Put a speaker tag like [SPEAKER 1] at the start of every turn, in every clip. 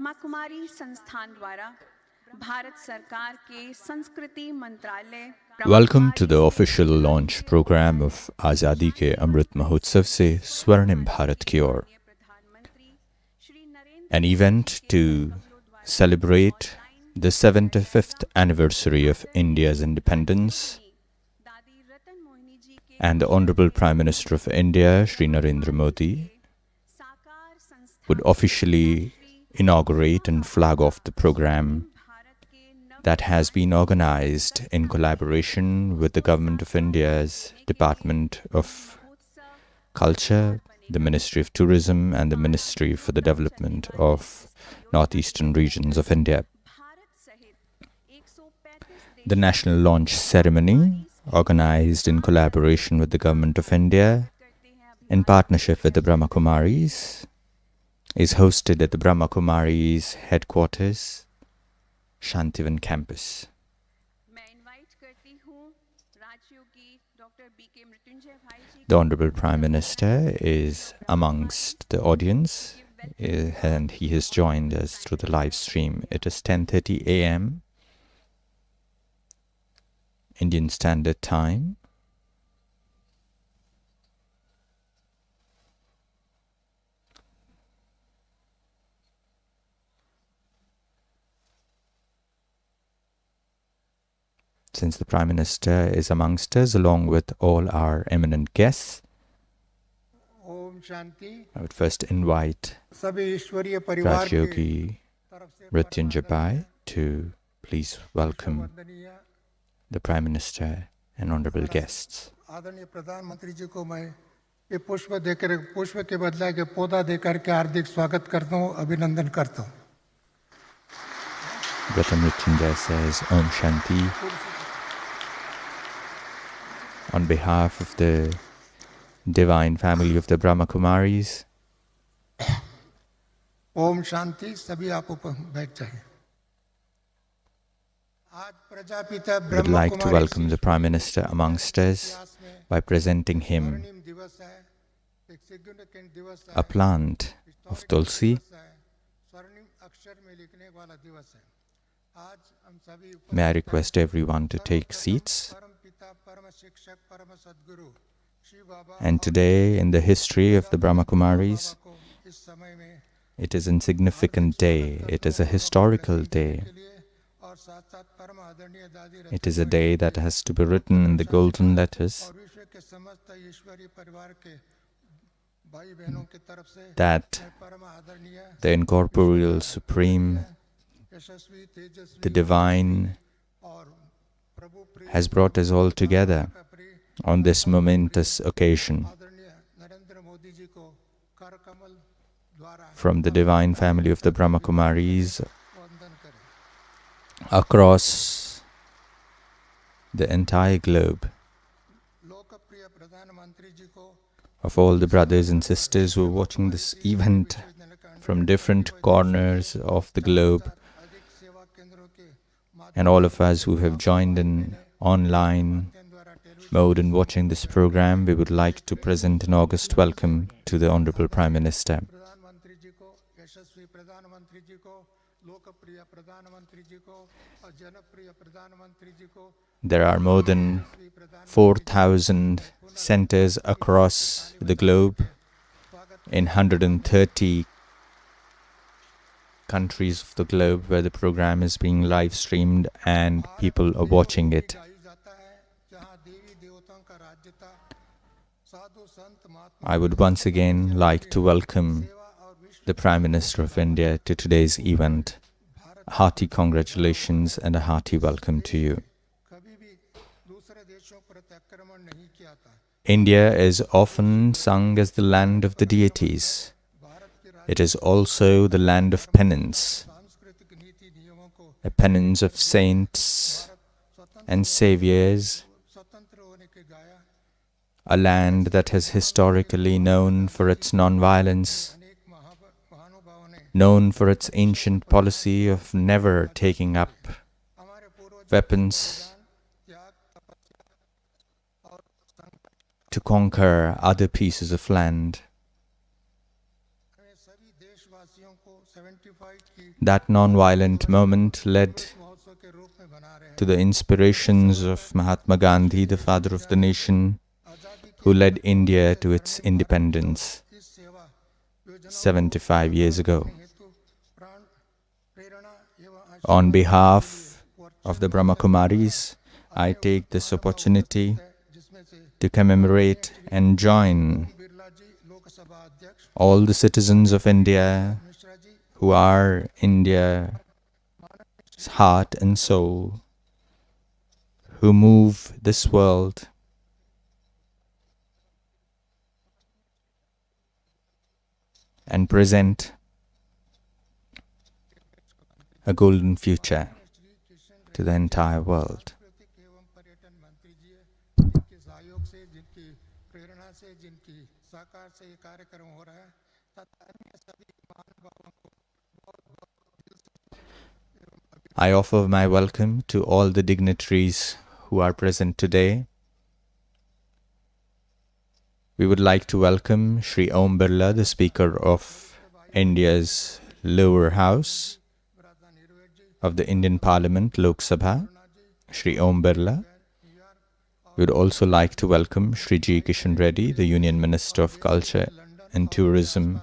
[SPEAKER 1] ब्रह्मा कुमारी संस्थान द्वारा भारत सरकार के संस्कृति मंत्रालय
[SPEAKER 2] Welcome to the official launch program of Azadi ke Amrit Mahotsav se Swarnim Bharat ki Aur, an event to celebrate the 75th anniversary of India's independence, and the Honorable Prime Minister of India, Shri Narendra Modi, would officially inaugurate and flag off the program that has been organized in collaboration with the Government of India's Department of Culture, the Ministry of Tourism, and the Ministry for the Development of Northeastern regions of India. The national launch ceremony, organized in collaboration with the Government of India in partnership with the Brahma Kumaris, is hosted at the Brahma Kumaris headquarters, Shantivan campus. The Honorable Prime Minister is amongst the audience and he has joined us through the live stream. It is 10:30 a.m. Indian Standard Time. Since the Prime Minister is amongst us, along with all our eminent guests, I would first invite Rajyogi Mrityunjay Bhai to please welcome the Prime Minister and honorable guests. Brata Mrityunjay says, Om Shanti. On behalf of the divine family of the Brahma Kumaris,
[SPEAKER 3] Om Shanti, sabhi aap baith jaye.
[SPEAKER 2] I would like to welcome the Prime Minister amongst us by presenting him a plant of tulsi. May I request everyone to take seats. And today, in the history of the Brahma Kumaris, it is a significant day. It is a historical day. It is a day that has to be written in the golden letters that the incorporeal Supreme, the Divine, has brought us all together on this momentous occasion. From the divine family of the Brahma Kumaris across the entire globe, of all the brothers and sisters who are watching this event from different corners of the globe, and all of us who have joined in online mode and watching this program, we would like to present an august welcome to the Honorable Prime Minister. There are more than 4,000 centers across the globe in 130 countries of the globe where the program is being live streamed and people are watching it. I would once again like to welcome the Prime Minister of India to today's event. Hearty congratulations and a hearty welcome to you. India is often sung as the land of the deities. It is also the land of penance, a penance of saints and saviors, a land that has historically known for its non-violence, known for its ancient policy of never taking up weapons to conquer other pieces of land. That non-violent moment led to the inspirations of Mahatma Gandhi, the father of the nation, who led India to its independence 75 years ago. On behalf of the Brahma Kumaris, I take this opportunity to commemorate and join all the citizens of India who are India's heart and soul, who move this world and present a golden future to the entire world. I offer my welcome to all the dignitaries who are present today. We would like to welcome Shri Om Birla, the Speaker of India's lower house of the Indian Parliament, Lok Sabha, Shri Om Birla. We would also like to welcome Shri G. Kishan Reddy, the Union Minister of Culture and Tourism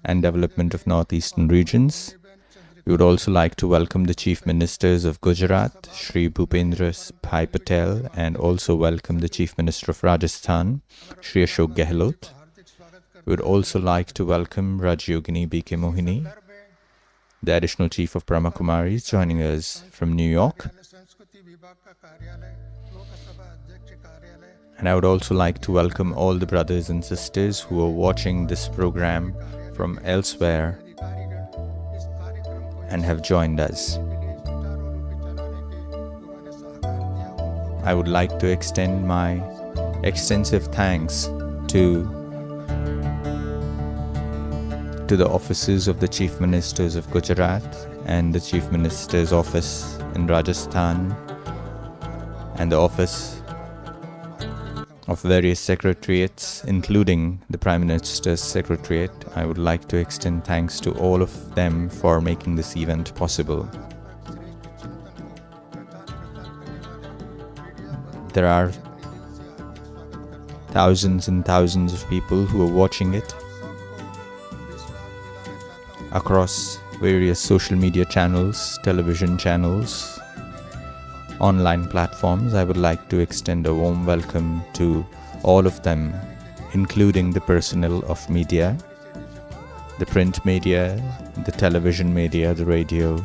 [SPEAKER 2] and Development of Northeastern Regions. We would also like to welcome the Chief Ministers of Gujarat, Shri Bhupendra Bhai Patel, and also welcome the Chief Minister of Rajasthan, Shri Ashok Gehlot. We would also like to welcome Rajyogini B.K. Mohini, the Additional Chief of Brahma Kumaris, joining us from New York. And I would also like to welcome all the brothers and sisters who are watching this program from elsewhere and have joined us. I would like to extend my extensive thanks to the offices of the Chief Ministers of Gujarat and the Chief Minister's office in Rajasthan and the office of various secretariats, including the Prime Minister's Secretariat. I would like to extend thanks to all of them for making this event possible. There are thousands and thousands of people who are watching it across various social media channels, television channels, online platforms. I would like to extend a warm welcome to all of them, including the personnel of media, the print media, the television media, the radio,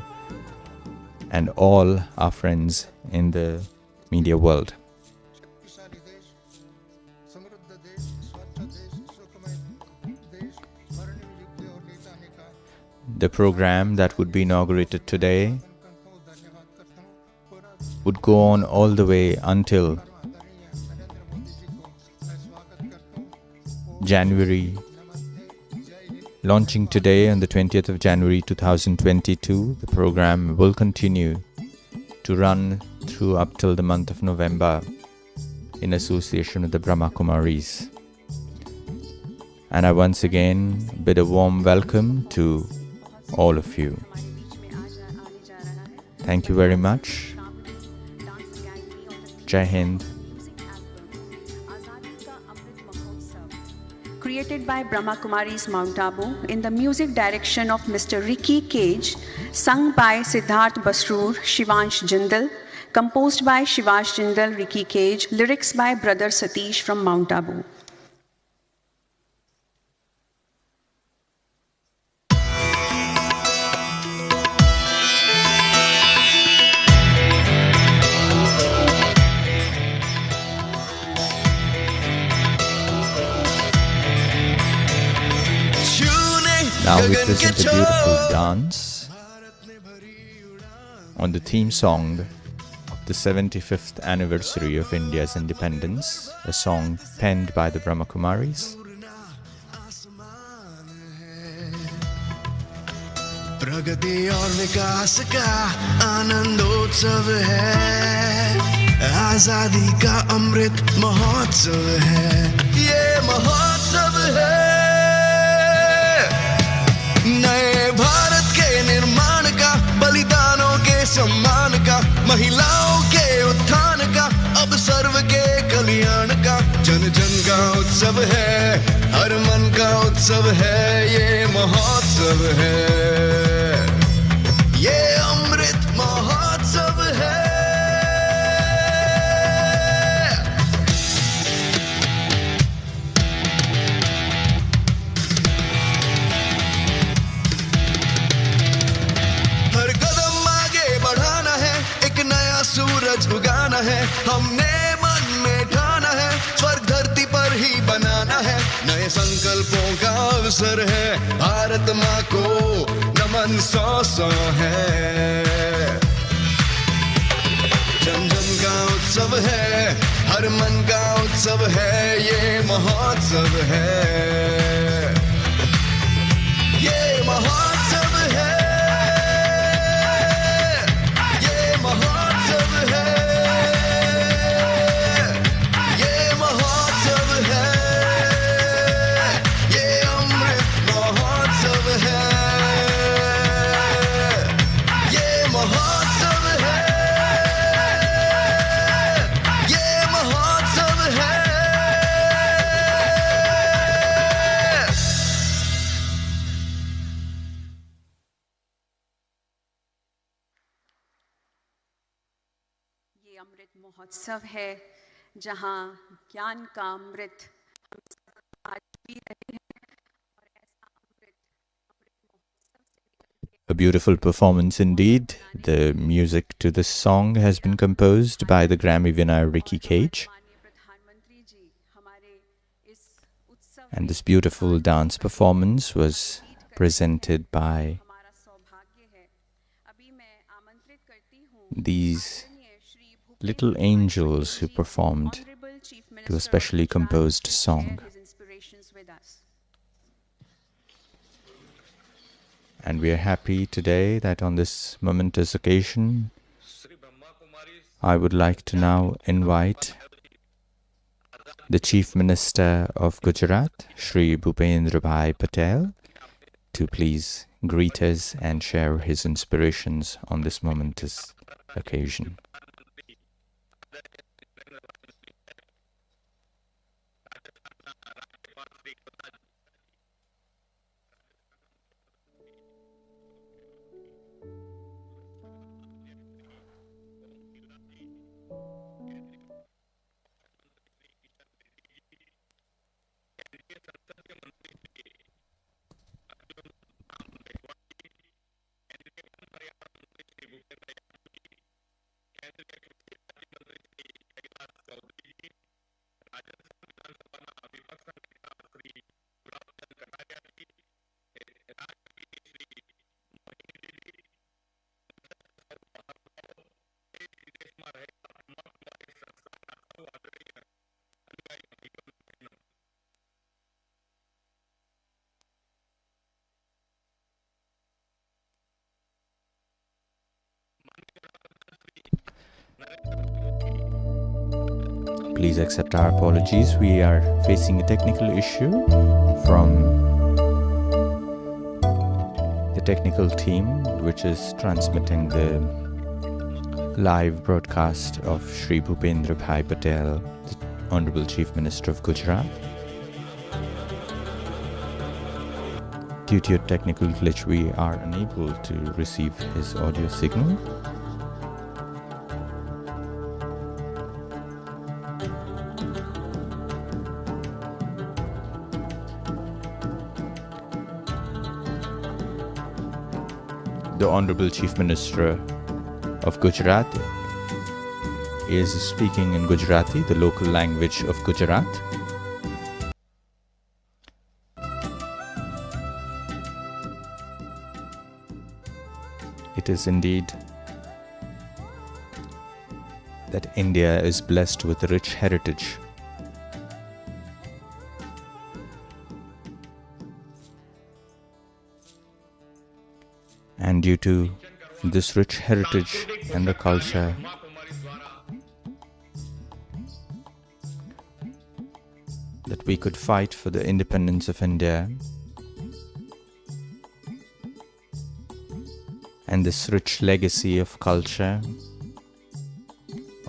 [SPEAKER 2] and all our friends in the media world. The program that would be inaugurated today would go on all the way until January. Launching today on the 20th of January 2022, the program will continue to run through up till the month of November in association with the Brahma Kumaris. And I once again bid a warm welcome to all of you. Thank you very much. Jai Hind.
[SPEAKER 1] Created by Brahma Kumaris Mount Abu in the music direction of Mr. Ricky Cage, sung by Siddharth Basroor, Shivansh Jindal, composed by Shivansh Jindal, Ricky Cage, lyrics by Brother Satish from Mount Abu.
[SPEAKER 2] Now we present a beautiful dance on the theme song of the 75th anniversary of India's independence, a song penned by the Brahma Kumaris.
[SPEAKER 4] प्रगति और विकास का आनंदोत्सव है, आजादी का अमृत महोत्सव है, ये महोत्सव है नए भारत के निर्माण महिलाओं के उत्थान का, अब सर्व के कल्याण का, जन जन का उत्सव है, हर मन का उत्सव है, ये महोत्सव है, ये अमृत महोत्सव है। हर कदम आगे बढ़ाना है, एक नया सूरज उगाना है, हमने मन में ठाना है, स्वर्ग धरती पर ही बनाना है, नए संकल्पों का अवसर है, भारत माँ को नमन 100 है। जन जन का उत्सव है, हर मन का उत्सव है, ये महोत्सव है, ये महोत्सव है, ये महोत्सव है, ये महोत्सव है, ये अमृत महोत्सव है, ये महोत्सव है, ये महोत्सव है।
[SPEAKER 1] ये अमृत महोत्सव है जहाँ ज्ञान का अमृत हम सब आज पी रहे हैं और ऐसा अमृत महोत्सव से
[SPEAKER 2] A beautiful performance indeed. The music to this song has been composed by the Grammy winner Ricky Cage.
[SPEAKER 1] माननीय प्रधानमंत्री जी हमारे इस उत्सव
[SPEAKER 2] And this beautiful dance performance was presented by
[SPEAKER 1] हमारा सौभाग्य है। अभी मैं आमंत्रित करती हूँ
[SPEAKER 2] these
[SPEAKER 1] आदरणीय Shri Bhupendra
[SPEAKER 2] little angels who performed
[SPEAKER 1] Honorable Chief
[SPEAKER 2] to a
[SPEAKER 1] Minister
[SPEAKER 2] specially
[SPEAKER 1] of Gujarat
[SPEAKER 2] composed
[SPEAKER 1] to share
[SPEAKER 2] song.
[SPEAKER 1] his inspirations with us.
[SPEAKER 2] And we are happy today that on this momentous occasion, I would like to now invite the Chief Minister of Gujarat, Shri Bhupendra Bhai Patel, to please greet us and share his inspirations on this momentous occasion. Please accept our apologies. We are facing a technical issue from the technical team, which is transmitting the live broadcast of Shri Bhupendra Bhai Patel, the Honorable Chief Minister of Gujarat. Due to a technical glitch, we are unable to receive his audio signal. The Honorable Chief Minister of Gujarat is speaking in Gujarati, the local language of Gujarat. It is indeed that India is blessed with a rich heritage. And due to this rich heritage and the culture, that we could fight for the independence of India, and this rich legacy of culture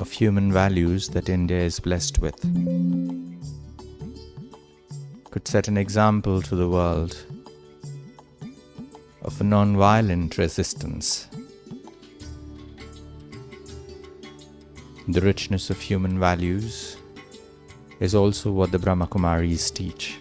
[SPEAKER 2] of human values that India is blessed with, could set an example to the world of a non-violent resistance. The richness of human values is also what the Brahma Kumaris teach.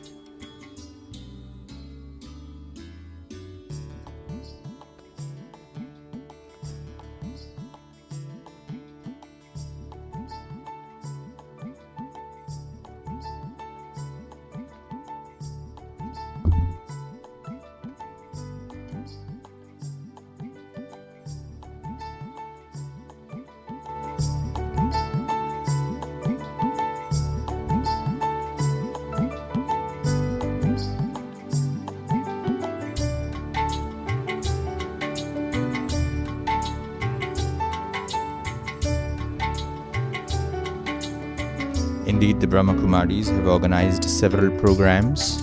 [SPEAKER 2] Indeed, the Brahma Kumaris have organized several programs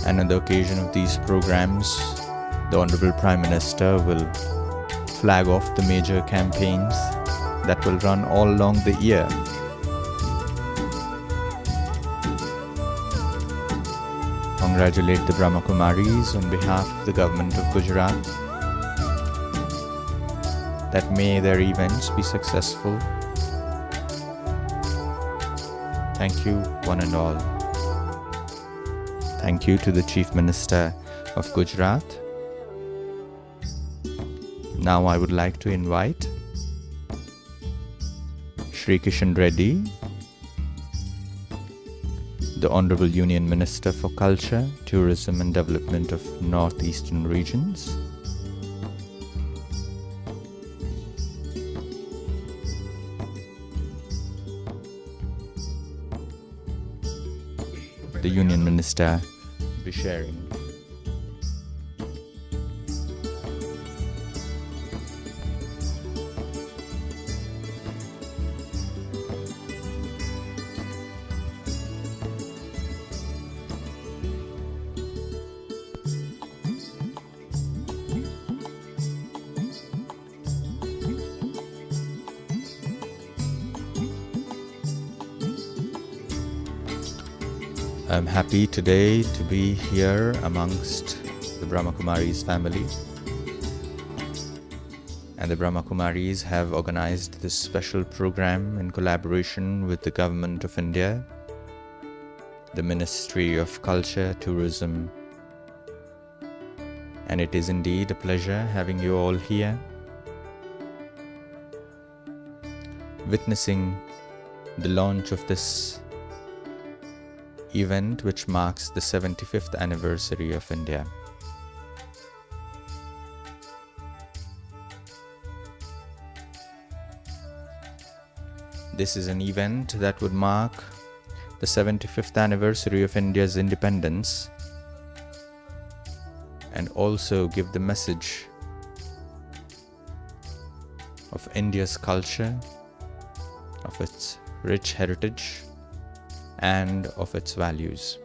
[SPEAKER 2] and on the occasion of these programs, the Honorable Prime Minister will flag off the major campaigns that will run all along the year. Congratulate the Brahma Kumaris on behalf of the government of Gujarat, that may their events be successful. Thank you, one and all. Thank you to the Chief Minister of Gujarat. Now I would like to invite Shri Kishan Reddy, the Honorable Union Minister for Culture, Tourism and Development of Northeastern Regions, the Union Minister will be sharing. I'm happy today to be here amongst the Brahma Kumaris family. And the Brahma Kumaris have organized this special program in collaboration with the Government of India, the Ministry of Culture, Tourism. And it is indeed a pleasure having you all here, witnessing the launch of this event which marks the 75th anniversary of India. This is an event that would mark the 75th anniversary of India's independence and also give the message of India's culture, of its rich heritage, and of its values.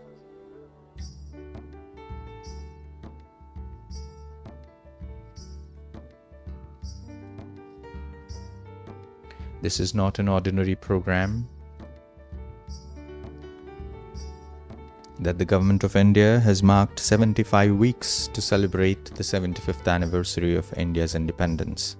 [SPEAKER 2] This is not an ordinary program that the Government of India has marked 75 weeks to celebrate the 75th anniversary of India's independence.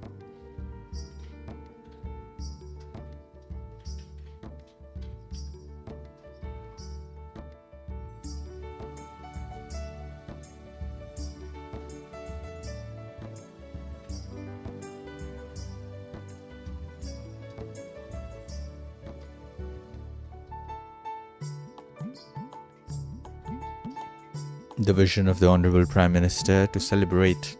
[SPEAKER 2] The vision of the Honorable Prime Minister to celebrate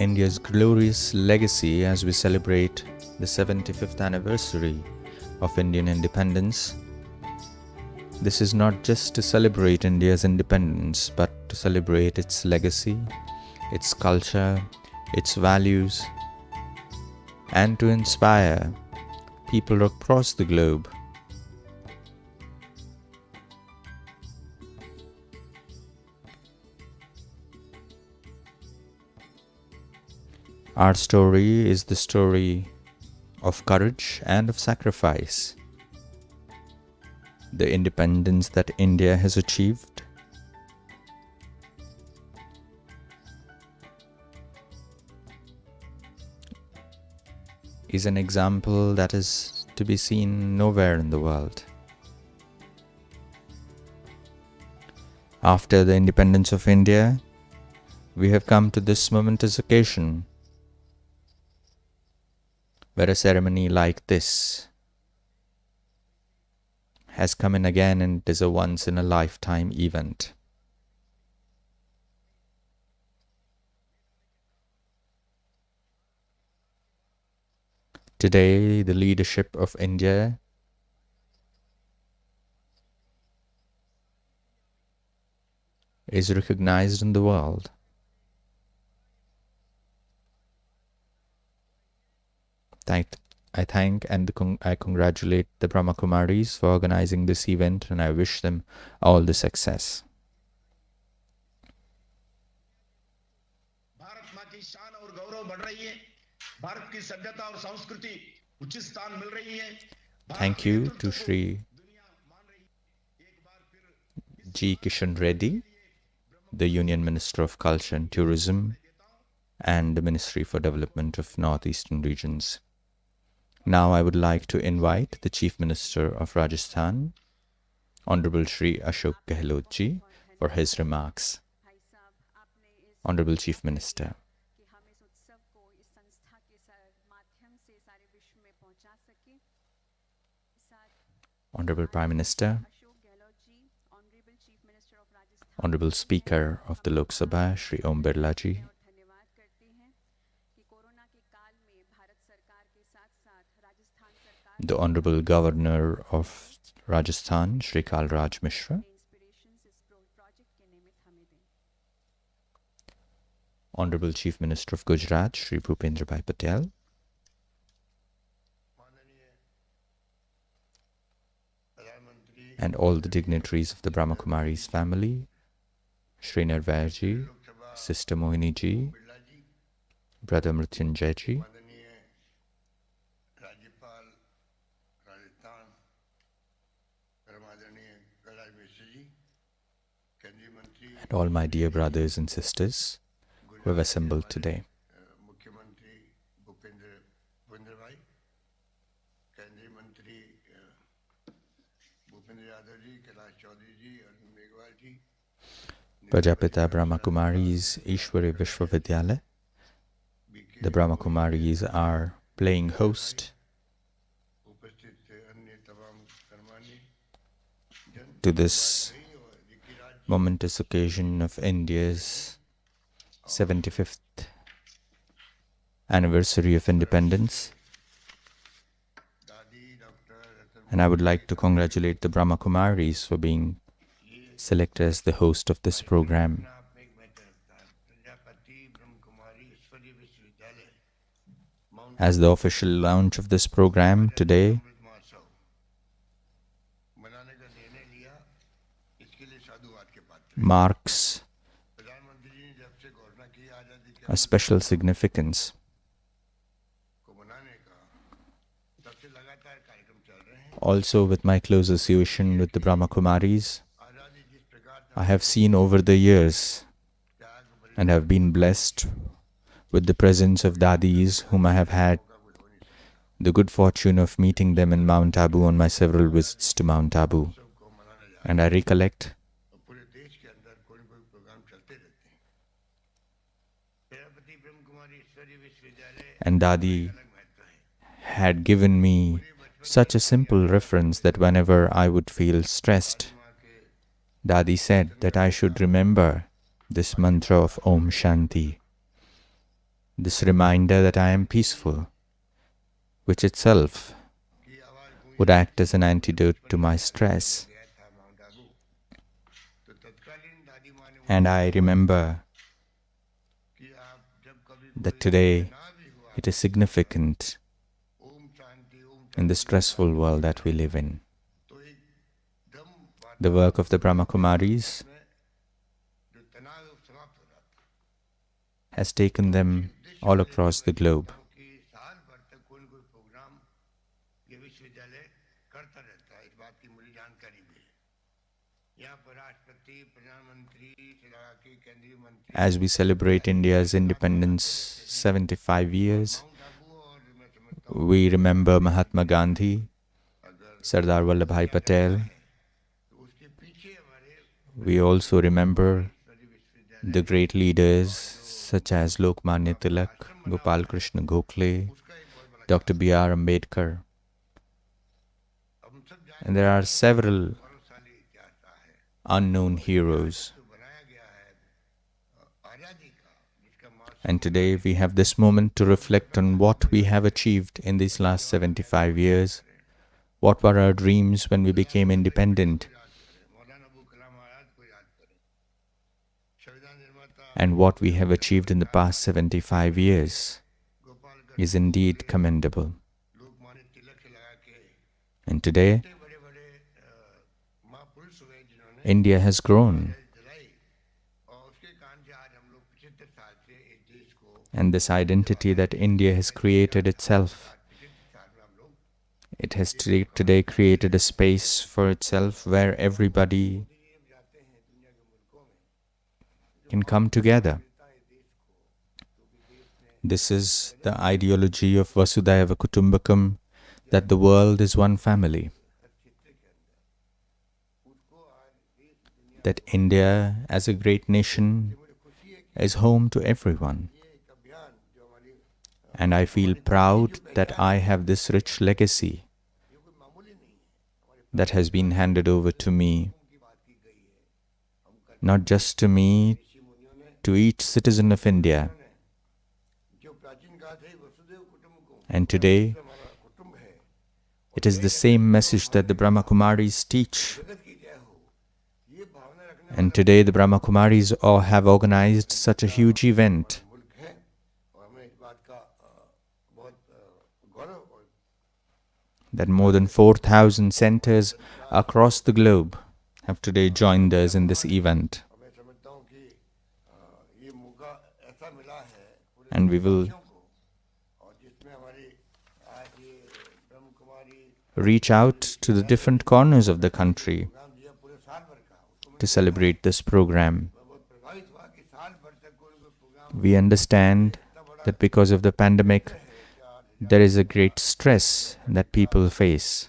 [SPEAKER 2] India's glorious legacy as we celebrate the 75th anniversary of Indian independence. This is not just to celebrate India's independence, but to celebrate its legacy, its culture, its values, and to inspire people across the globe Our story is the story of courage and of sacrifice. The independence that India has achieved is an example that is to be seen nowhere in the world. After the independence of India, we have come to this momentous occasion where a ceremony like this has come in again, and it is a once-in-a-lifetime event. Today, the leadership of India is recognized in the world. I thank and I congratulate the Brahma Kumaris for organizing this event, and I wish them all the success. Thank you to Shri G. Kishan Reddy, the Union Minister of Culture and Tourism, and the Ministry for Development of Northeastern Regions. Now I would like to invite the Chief Minister of Rajasthan, Honorable Shri Ashok Gehlot Ji, for his remarks. Honorable Chief Minister. Honorable Prime Minister, Honorable Speaker of the Lok Sabha, Shri Om Birla Ji, the Honorable Governor of Rajasthan, Shri Kalraj Mishra, Honorable Chief Minister of Gujarat, Shri Bhupendra Bhai Patel, and all the dignitaries of the Brahma Kumaris family, Shri Narendra Ji, Sister Mohini Ji, Brother Mrityunjay Ji, and all my dear brothers and sisters who have assembled today. Prajapita Brahma Kumaris Ishwari Vishwavidyalaya. The Brahma Kumaris are playing host to this momentous occasion of India's 75th anniversary of independence. And I would like to congratulate the Brahma Kumaris for being selected as the host of this program. As the official launch of this program today marks a special significance. Also, with my close association with the Brahma Kumaris, I have seen over the years and have been blessed with the presence of Dadis whom I have had the good fortune of meeting them in Mount Abu on my several visits to Mount Abu. And I recollect and Dadi had given me such a simple reference that whenever I would feel stressed, Dadi said that I should remember this mantra of Om Shanti, this reminder that I am peaceful, which itself would act as an antidote to my stress. And I remember that today it is significant in the stressful world that we live in. The work of the Brahma Kumaris has taken them all across the globe. As we celebrate India's independence 75 years, we remember Mahatma Gandhi, Sardar Vallabhbhai Patel. We also remember the great leaders such as Lokmanya Tilak, Gopal Krishna Gokhale, Dr. B.R. Ambedkar. And there are several unknown heroes. And today we have this moment to reflect on what we have achieved in these last 75 years. What were our dreams when we became independent? And what we have achieved in the past 75 years is indeed commendable. And today, India has grown. And this identity that India has created itself, it has today created a space for itself where everybody can come together. This is the ideology of Vasudhaiva Kutumbakam, that the world is one family. That India, as a great nation, is home to everyone. And I feel proud that I have this rich legacy that has been handed over to me. Not just to me, to each citizen of India. And today, it is the same message that the Brahma Kumaris teach. And today the Brahma Kumaris have organized such a huge event. That more than 4,000 centers across the globe have today joined us in this event. And we will reach out to the different corners of the country to celebrate this program. We understand that because of the pandemic, there is a great stress that people face.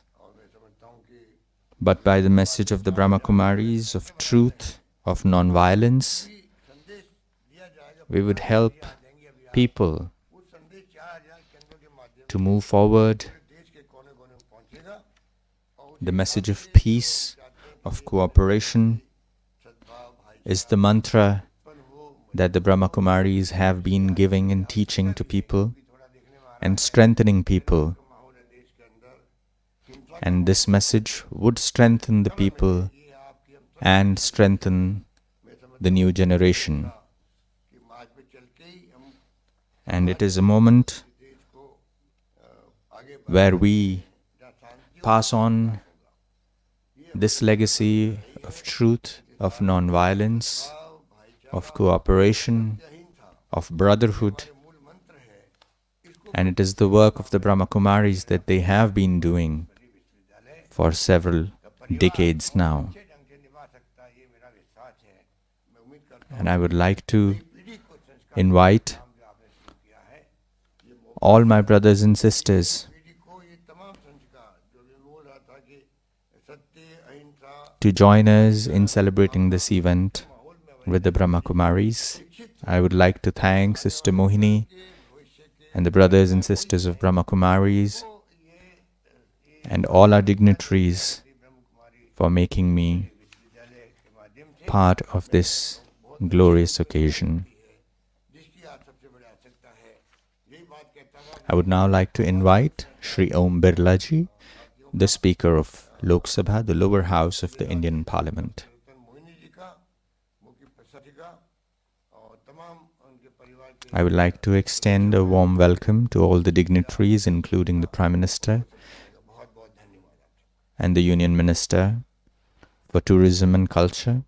[SPEAKER 2] But by the message of the Brahma Kumaris of truth, of non-violence, we would help people to move forward. The message of peace, of cooperation, is the mantra that the Brahma Kumaris have been giving and teaching to people and strengthening people. And this message would strengthen the people and strengthen the new generation. And it is a moment where we pass on this legacy of truth, of non-violence, of cooperation, of brotherhood. And it is the work of the Brahma Kumaris that they have been doing for several decades now. And I would like to invite all my brothers and sisters to join us in celebrating this event with the Brahma Kumaris. I would like to thank Sister Mohini and the brothers and sisters of Brahma Kumaris and all our dignitaries for making me part of this glorious occasion. I would now like to invite Shri Om Birla Ji, the Speaker of Lok Sabha, the lower house of the Indian Parliament. I would like to extend a warm welcome to all the dignitaries, including the Prime Minister and the Union Minister for Tourism and Culture,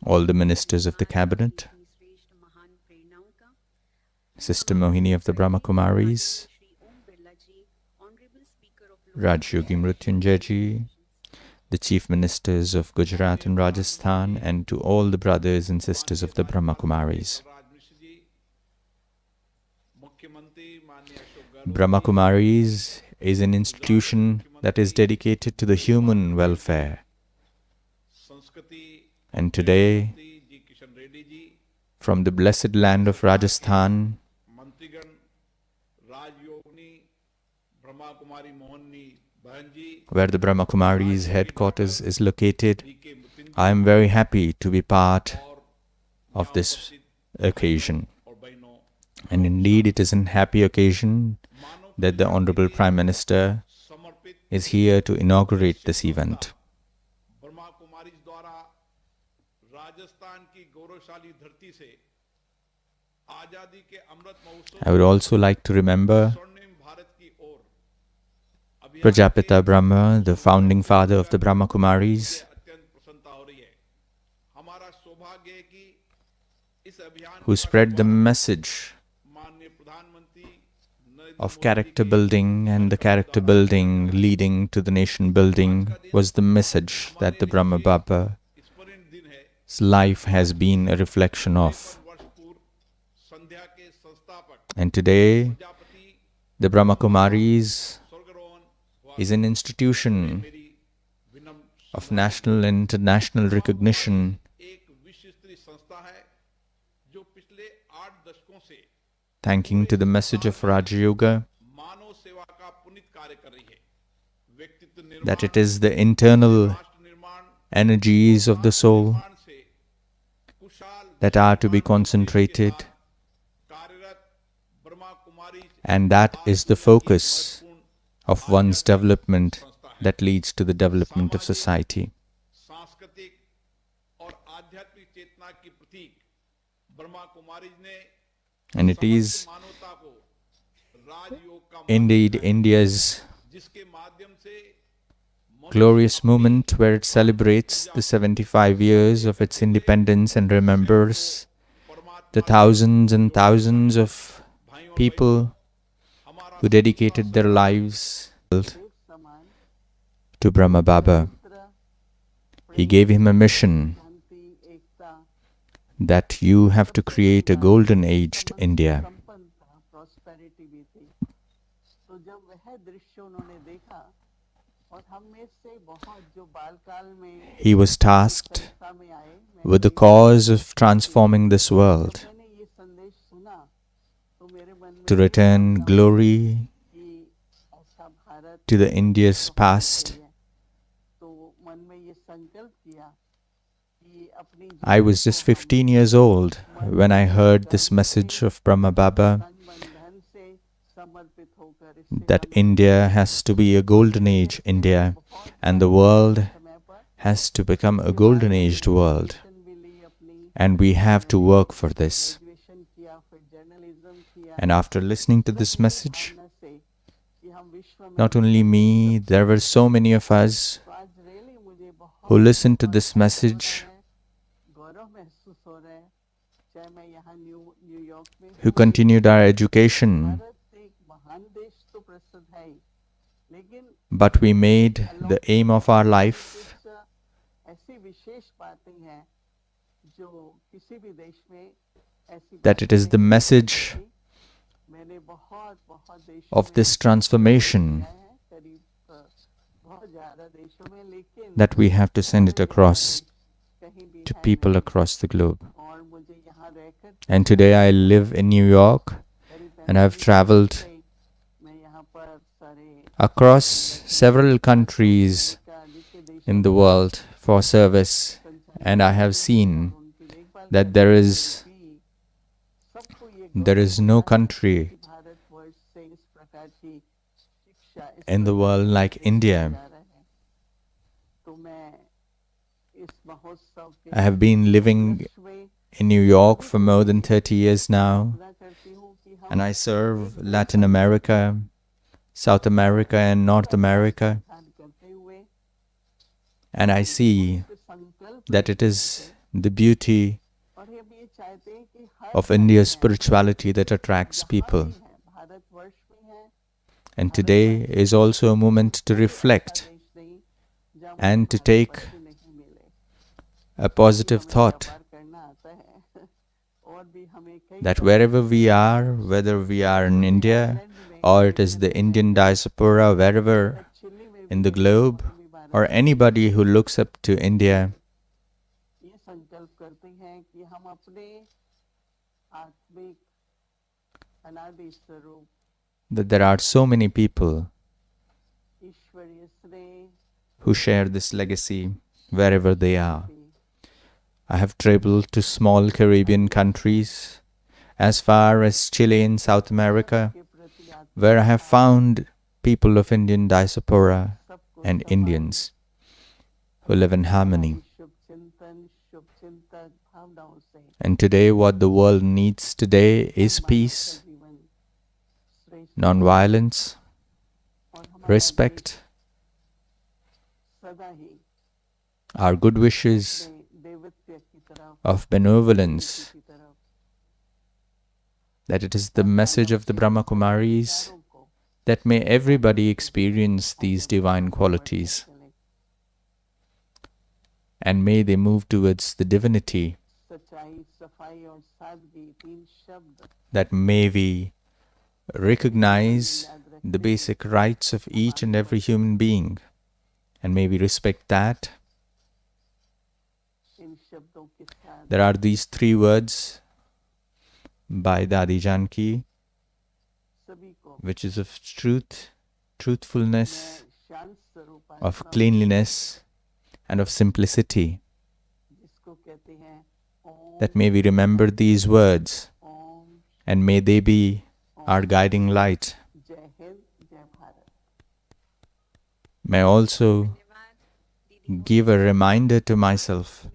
[SPEAKER 2] all the ministers of the Cabinet, Sister Mohini of the Brahma Kumaris, Rajyogi Mrutyunjay ji, the Chief Ministers of Gujarat and Rajasthan, and to all the brothers and sisters of the Brahma Kumaris. Brahma Kumaris is an institution that is dedicated to the human welfare. And today, from the blessed land of Rajasthan, where the Brahma Kumaris headquarters is located, I am very happy to be part of this occasion. And indeed, it is a happy occasion that the Honorable Prime Minister is here to inaugurate this event. I would also like to remember Prajapita Brahma, the founding father of the Brahma Kumaris, who spread the message of character building, and the character building leading to the nation building was the message that the Brahma Baba's life has been a reflection of. And today, the Brahma Kumaris is an institution of national and international recognition, thanking to the message of Raja Yoga, that it is the internal energies of the soul that are to be concentrated, and that is the focus of one's development that leads to the development of society. And it is indeed India's glorious moment where it celebrates the 75 years of its independence and remembers the thousands and thousands of people who dedicated their lives to Brahma Baba. He gave him a mission that you have to create a golden-aged India. He was tasked with the cause of transforming this world, to return glory to the India's past. I was just 15 years old when I heard this message of Brahma Baba that India has to be a golden age India, and the world has to become a golden aged world, and we have to work for this. And after listening to this message, not only me, there were so many of us who listened to this message, who continued our education, but we made the aim of our life that it is the message of this transformation that we have to send it across to people across the globe. And today I live in New York, and I've traveled across several countries in the world for service, and I have seen that there is no country in the world like India. I have been living in New York for more than 30 years now, and I serve Latin America, South America and North America, and I see that it is the beauty of India's spirituality that attracts people. And today is also a moment to reflect and to take a positive thought that wherever we are, whether we are in India or it is the Indian diaspora, wherever in the globe, or anybody who looks up to India, that there are so many people who share this legacy wherever they are. I have traveled to small Caribbean countries as far as Chile in South America, where I have found people of Indian diaspora and Indians who live in harmony. And today what the world needs today is peace, non-violence, respect, our good wishes of benevolence, that it is the message of the Brahma Kumaris that may everybody experience these divine qualities and may they move towards the divinity, that may we recognize the basic rights of each and every human being and may we respect that. There are these 3 words by Dadi Janki, which is of truth, truthfulness, of cleanliness, and of simplicity. That may we remember these words, and may they be our guiding light. May I also give a reminder to myself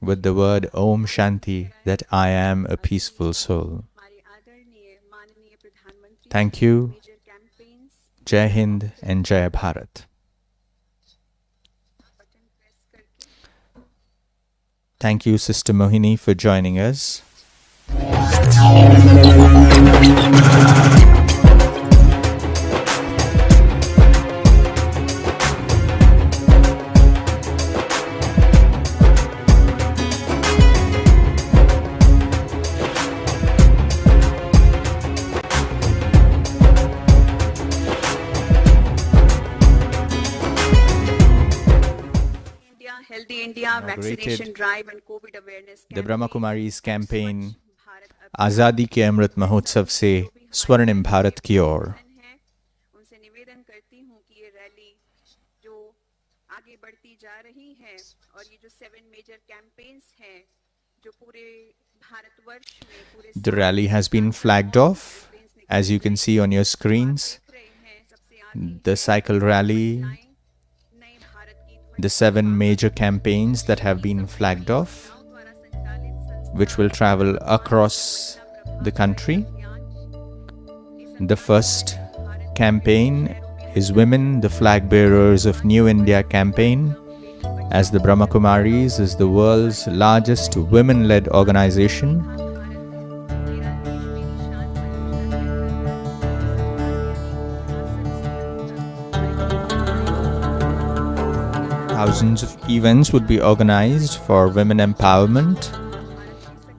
[SPEAKER 2] with the word Om Shanti that I am a peaceful soul. Thank you. Jai Hind and Jai Bharat. Thank you, Sister Mohini, for joining us.
[SPEAKER 1] Healthy India vaccination drive and COVID awareness
[SPEAKER 2] the Brahma Kumaris campaign आज़ादी के अमृत महोत्सव से स्वर्णिम भारत की ओर।
[SPEAKER 1] उनसे निवेदन करती हूँ कि ये रैली जो आगे बढ़ती जा रही है और ये जो 7 मेजर कैंपेन्स हैं जो पूरे भारतवर्ष में पूरे
[SPEAKER 2] The rally has been flagged off, as you can see on your screens. The cycle rally, the 7 major campaigns that have been flagged off, which will travel across the country. The first campaign is Women, the Flag Bearers of New India campaign, as the Brahma Kumaris is the world's largest women-led organization. Thousands of events would be organized for women empowerment.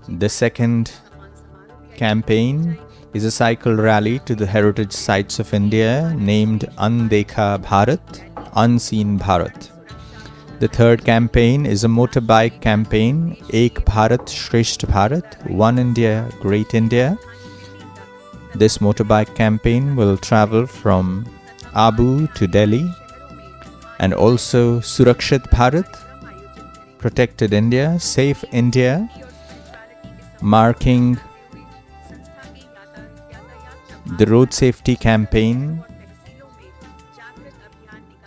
[SPEAKER 2] The second campaign is a cycle rally to the heritage sites of India named Andekha Bharat, Unseen Bharat. The third campaign is a motorbike campaign, Ek Bharat Shresht Bharat, One India, Great India. This motorbike campaign will travel from Abu to Delhi, and also Surakshit Bharat, Protected India, Safe India, marking the road safety campaign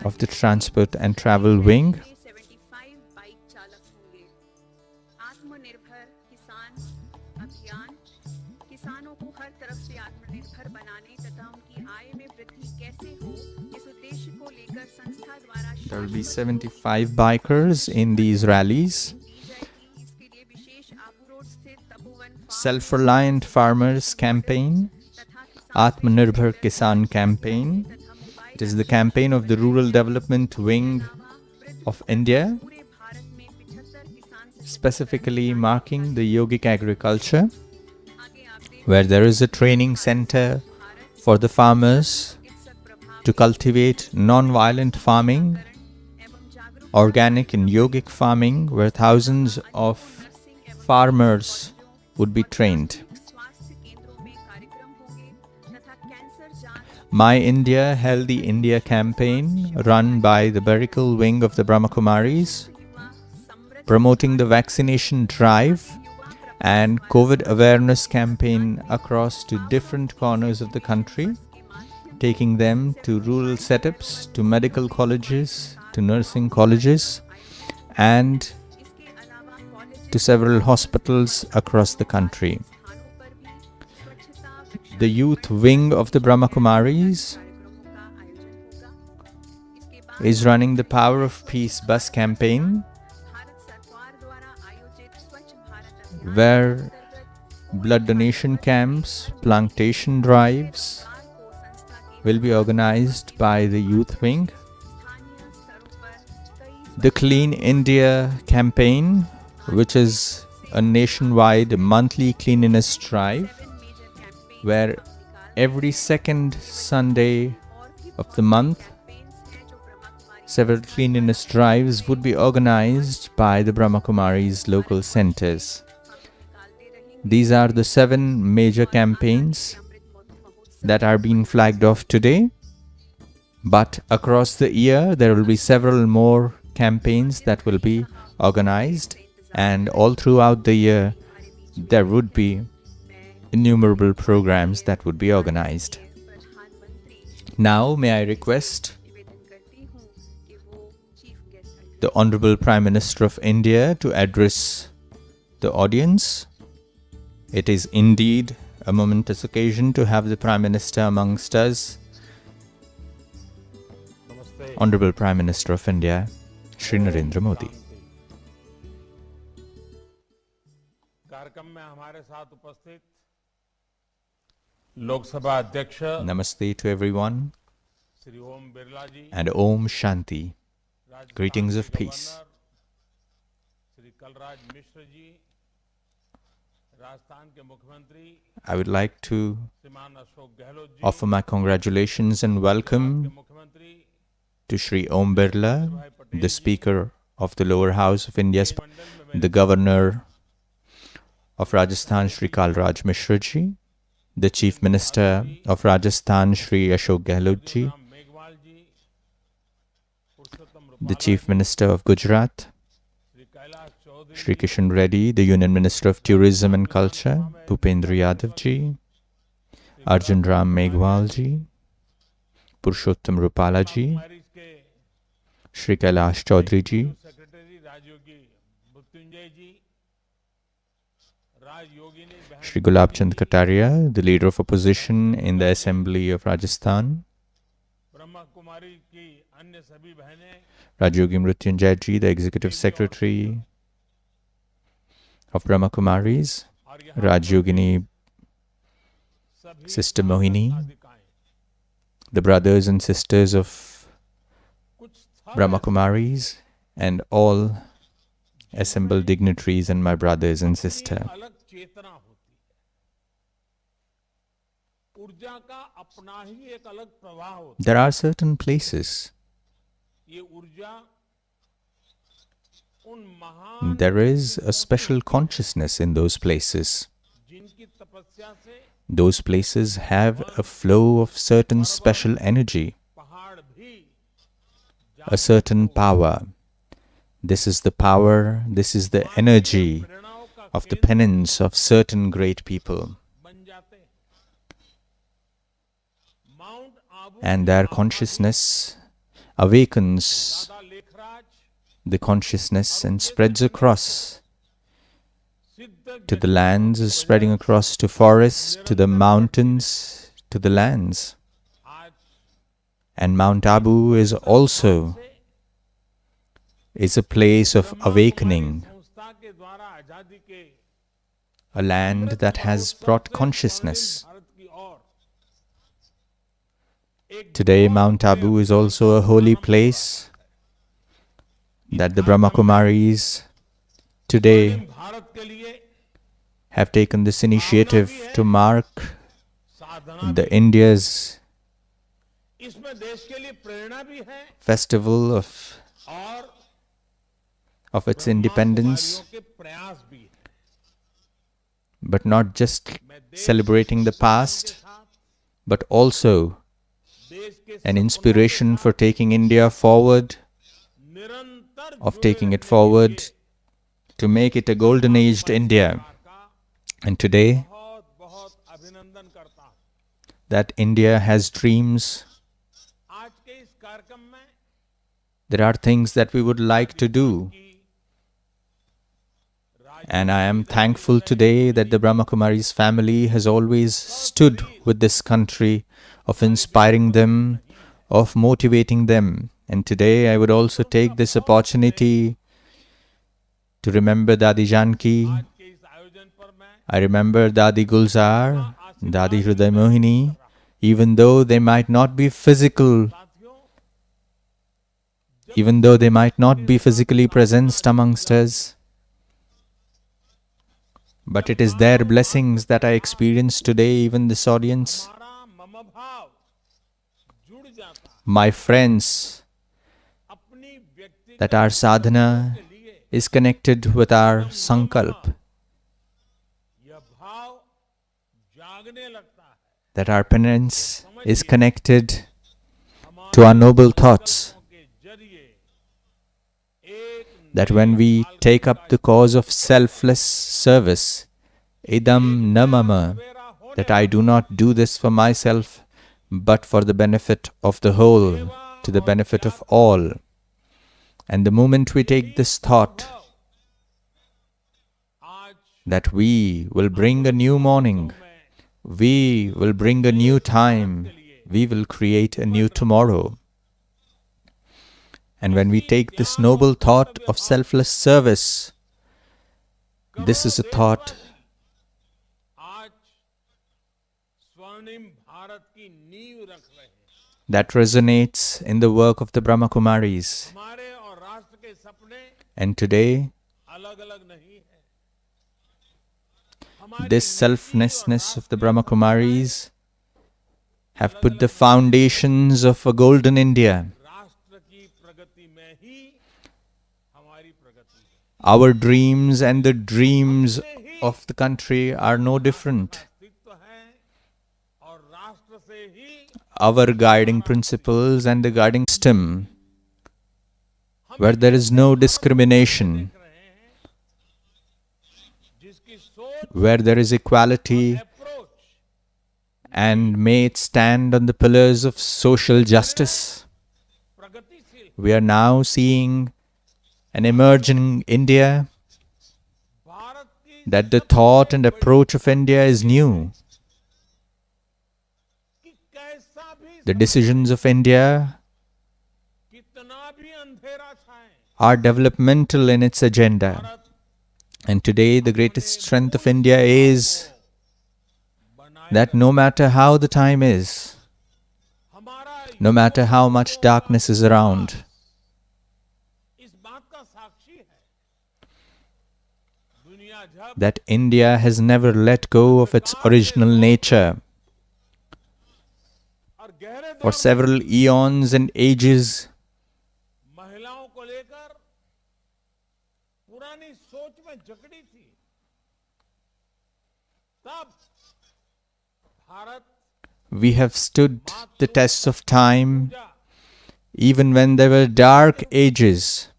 [SPEAKER 2] of the Transport and Travel Wing. There will be 75 bikers in these rallies. Self-Reliant Farmers Campaign, Atmanirbhar Kisan Campaign. It is the campaign of the Rural Development Wing of India, specifically marking the yogic agriculture, where there is a training center for the farmers to cultivate non-violent farming, organic and yogic farming, where thousands of farmers would be trained. My India, Healthy India campaign, run by the Berical wing of the Brahma Kumaris, promoting the vaccination drive and COVID awareness campaign across to different corners of the country, taking them to rural setups, to medical colleges, to nursing colleges, and to several hospitals across the country. The youth wing of the Brahma Kumaris is running the Power of Peace bus campaign, where blood donation camps, plantation drives will be organized by the youth wing. The Clean India campaign, which is a nationwide monthly cleanliness drive, where every second Sunday of the month, several cleanliness drives would be organized by the Brahma Kumaris local centers. These are the 7 major campaigns that are being flagged off today, but across the year there will be several more campaigns that will be organized, and all throughout the year there would be innumerable programs that would be organized. Now may I request the Honorable Prime Minister of India to address the audience. It is indeed a momentous occasion to have the Prime Minister amongst us. Honorable Prime Minister of India, Shri Narendra Modi. Namaste to everyone, and Om Shanti. Greetings of peace. I would like to offer my congratulations and welcome to Shri Om Birla, the Speaker of the lower house of India's, the Governor of Rajasthan, Shri Kalraj Mishra ji, the Chief Minister of Rajasthan, Shri Ashok Gehlot ji, the Chief Minister of Gujarat, Shri Kishan Reddy, the Union Minister of Tourism and Culture, Bhupendra Yadav ji, Arjun Ram Meghwal ji, Purushottam Rupala ji, Shri Kailash Chaudhary ji, Shri Gulab Chand Kataria, the Leader of Opposition in the Assembly of Rajasthan, Rajyogi Mrutyunjay ji, the Executive Secretary of Brahma Kumaris, Rajyogini Sister Mohini, the brothers and sisters of Brahma Kumaris, and all assembled dignitaries and my brothers and sisters. There are certain places, there is a special consciousness in those places. Those places have a flow of certain special energy, a certain power. This is the power, this is the energy of the penance of certain great people. And their consciousness awakens the consciousness and spreads across to the lands, spreading across to forests, to the mountains, to the lands. And Mount Abu is also a place of awakening. a land that has brought consciousness. Today, Mount Abu is also a holy place that the Brahma Kumaris today have taken this initiative to mark the India's festival of its independence, but not just celebrating the past, but also an inspiration for taking India forward, of taking it forward to make it a golden-aged India. And today, that India has dreams. There are things that we would like to do. And I am thankful today that the Brahma Kumaris family has always stood with this country, of inspiring them, of motivating them. And today I would also take this opportunity to remember Dadi Janki. I remember Dadi Gulzar, Dadi Hriday Mohini, even though they might not be physically present amongst us. But it is their blessings that I experience today, even this audience. My friends, that our sadhana is connected with our sankalp, that our penance is connected to our noble thoughts, that when we take up the cause of selfless service, idam na mama, that I do not do this for myself, but for the benefit of the whole, to the benefit of all. And the moment we take this thought, that we will bring a new morning, we will bring a new time, we will create a new tomorrow. And when we take this noble thought of selfless service, this is a thought that resonates in the work of the Brahma Kumaris. And today, this selflessness of the Brahma Kumaris have put the foundations of a golden India. Our dreams and the dreams of the country are no different. Our guiding principles and the guiding system, where there is no discrimination, where there is equality, and may it stand on the pillars of social justice. We are now seeing an emerging India, that the thought and approach of India is new. The decisions of India are developmental in its agenda. And today the greatest strength of India is that no matter how the time is, no matter how much darkness is around, that India has never let go of its original nature. For several eons and ages, we have stood the test of time, even when there were dark ages,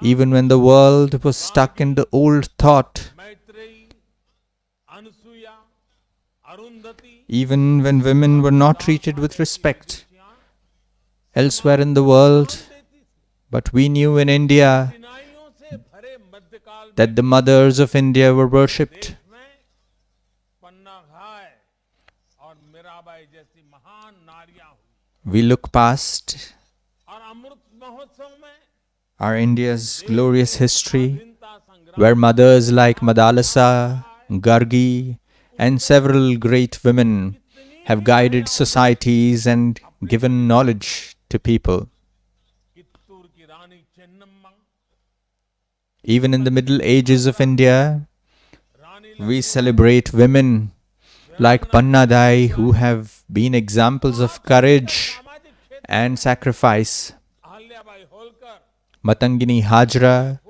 [SPEAKER 2] even when the world was stuck in the old thought, even when women were not treated with respect elsewhere in the world. But we knew in India that the mothers of India were worshipped. We look past our India's glorious history, where mothers like Madalasa, Gargi, and several great women have guided societies and given knowledge to people. Even in the Middle Ages of India, we celebrate women like Pannadai who have been examples of courage and sacrifice. Matangini Hajra,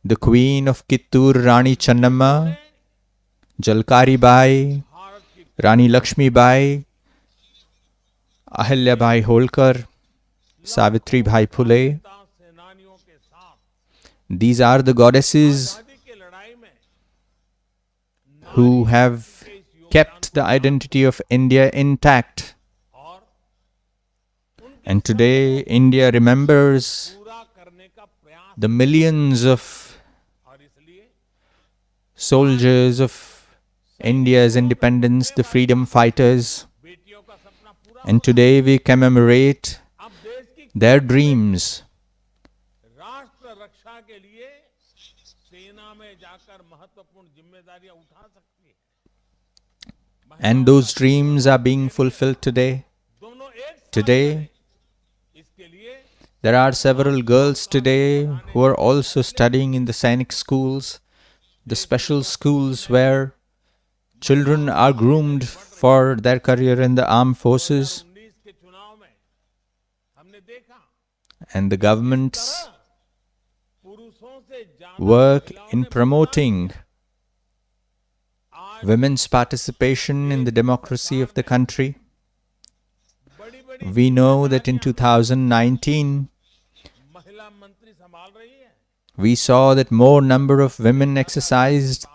[SPEAKER 2] the queen of Kittur, Rani Channamma, Jalkari Bai, Rani Lakshmi Bai, Ahilya Bai Holkar, Savitri Bhai Phule. These are the goddesses who have kept the identity of India intact. And today, India remembers the millions of soldiers of India's independence, the freedom fighters. And today we commemorate their dreams. And those dreams are being fulfilled today. Today, there are several girls today who are also studying in the Sainik schools, the special schools where children are groomed for their career in the armed forces. And the government's work in promoting women's participation in the democracy of the country. We know that in 2019, we saw that more number of women exercised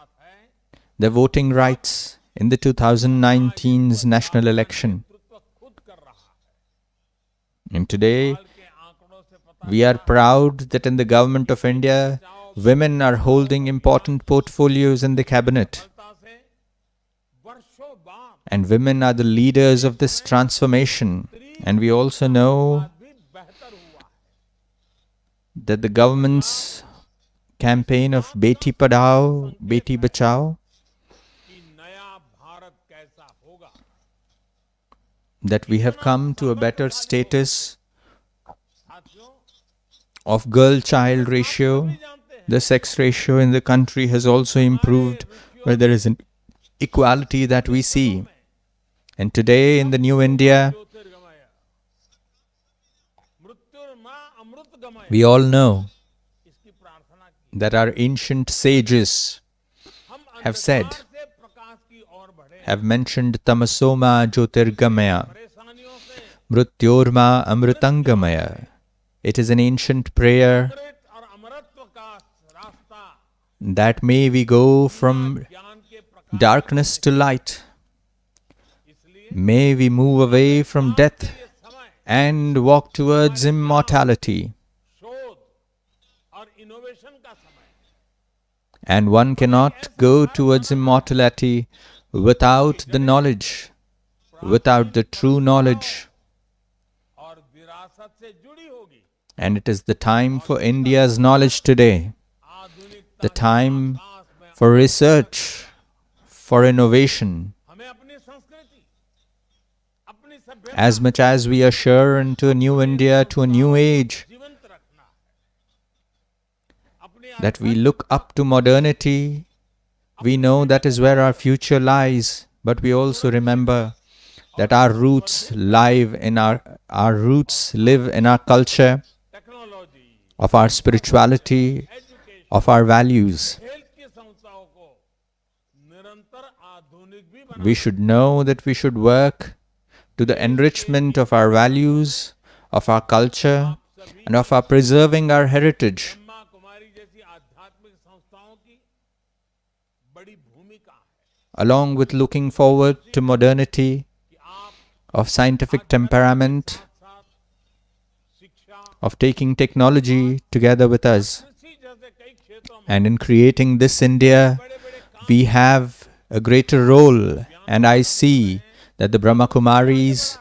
[SPEAKER 2] their voting rights in the 2019's national election. And today, we are proud that in the government of India, women are holding important portfolios in the cabinet. And women are the leaders of this transformation. And we also know that the government's campaign of Beti Padhao, Beti Bachao, that we have come to a better status of girl-child ratio. The sex ratio in the country has also improved, where there is an equality that we see. And today in the new India, we all know that our ancient sages have said, have mentioned Tamasoma Jyotirgamaya, Mrityorma Amritangamaya. It is an ancient prayer that may we go from darkness to light. May we move away from death and walk towards immortality. And one cannot go towards immortality without the knowledge, without the true knowledge. And it is the time for India's knowledge today, the time for research, for innovation. As much as we usher into a new India, to a new age, that we look up to modernity, we know that is where our future lies. But we also remember that our roots live in our roots live in our culture, of our spirituality, of our values. We should know that we should work to the enrichment of our values, of our culture, and of our preserving our heritage. Along with looking forward to modernity, of scientific temperament, of taking technology together with us. And in creating this India, we have a greater role. And I see that the Brahma Kumaris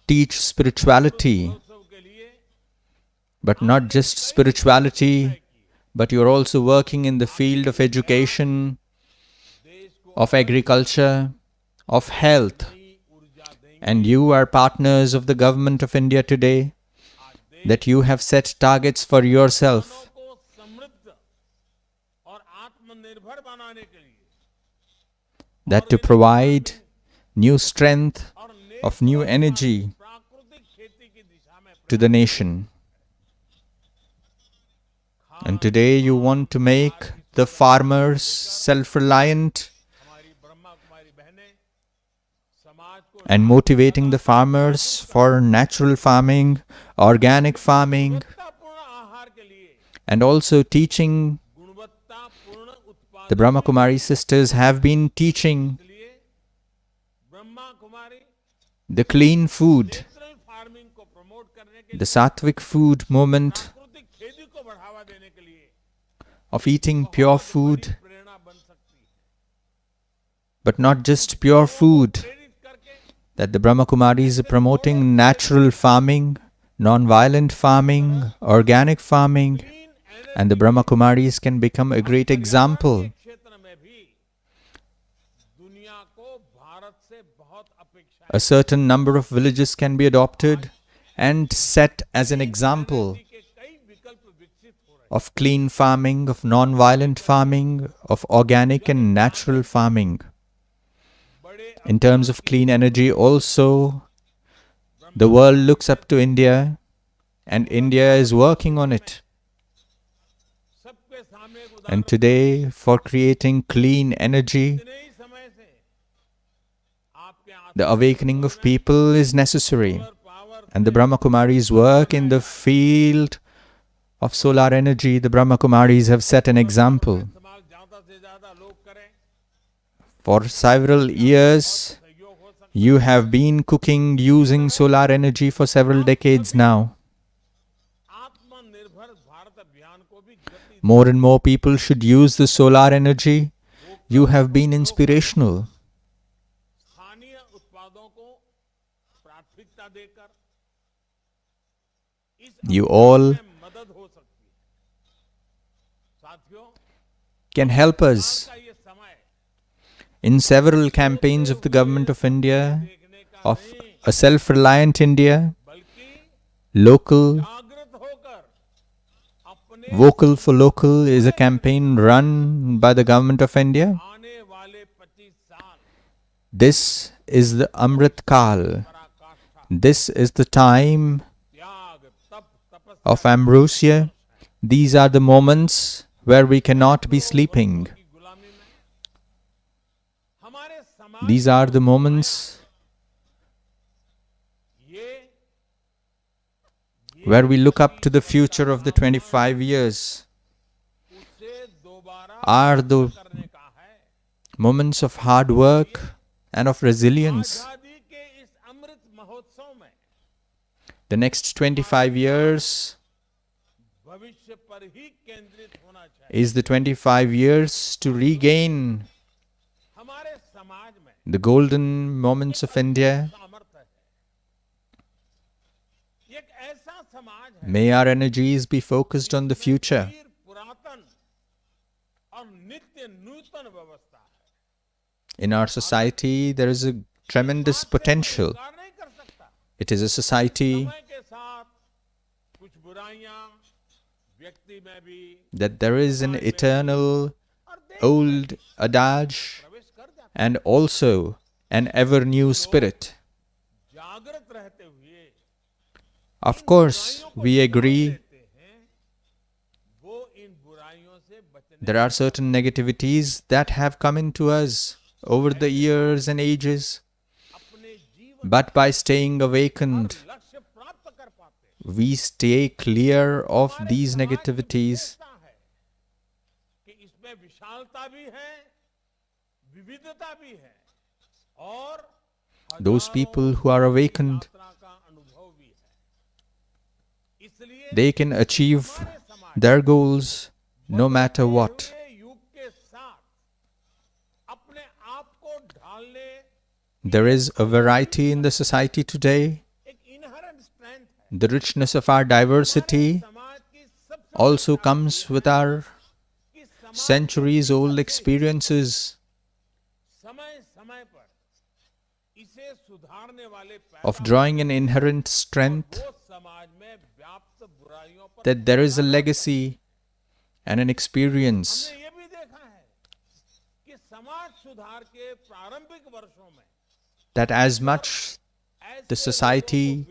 [SPEAKER 2] teach spirituality, but not just spirituality, but you're also working in the field of education, of agriculture, of health, and you are partners of the government of India today, that you have set targets for yourself, that to provide new strength, of new energy to the nation. And today you want to make the farmers self-reliant and motivating the farmers for natural farming, organic farming, and also teaching. The Brahma Kumaris sisters have been teaching the clean food, the sattvic food movement of eating pure food, but not just pure food, that the Brahma Kumaris are promoting natural farming, non-violent farming, organic farming, and the Brahma Kumaris can become a great example. A certain number of villages can be adopted and set as an example of clean farming, of non-violent farming, of organic and natural farming. In terms of clean energy also, the world looks up to India, and India is working on it. And today, for creating clean energy, the awakening of people is necessary. And the Brahma Kumaris work in the field of solar energy. The Brahma Kumaris have set an example. For several years, you have been cooking using solar energy for several decades now. More and more people should use the solar energy. You have been inspirational. You all can help us in several campaigns of the Government of India, of a self-reliant India, local, Vocal for Local is a campaign run by the Government of India. This is the Amrit Kal. This is the time of ambrosia. These are the moments where we cannot be sleeping. These are the moments where we look up to the future of the 25 years. Are the moments of hard work and of resilience. The next 25 years is the 25 years to regain the golden moments of India. May our energies be focused on the future. In our society, there is a tremendous potential. It is a society that there is an eternal old adage and also an ever-new spirit. Of course, we agree there are certain negativities that have come into us over the years and ages. But by staying awakened, we stay clear of these negativities. Those people who are awakened, they can achieve their goals no matter what. There is a variety in the society today. The richness of our diversity also comes with our centuries-old experiences of drawing an inherent strength that there is a legacy and an experience that as much the society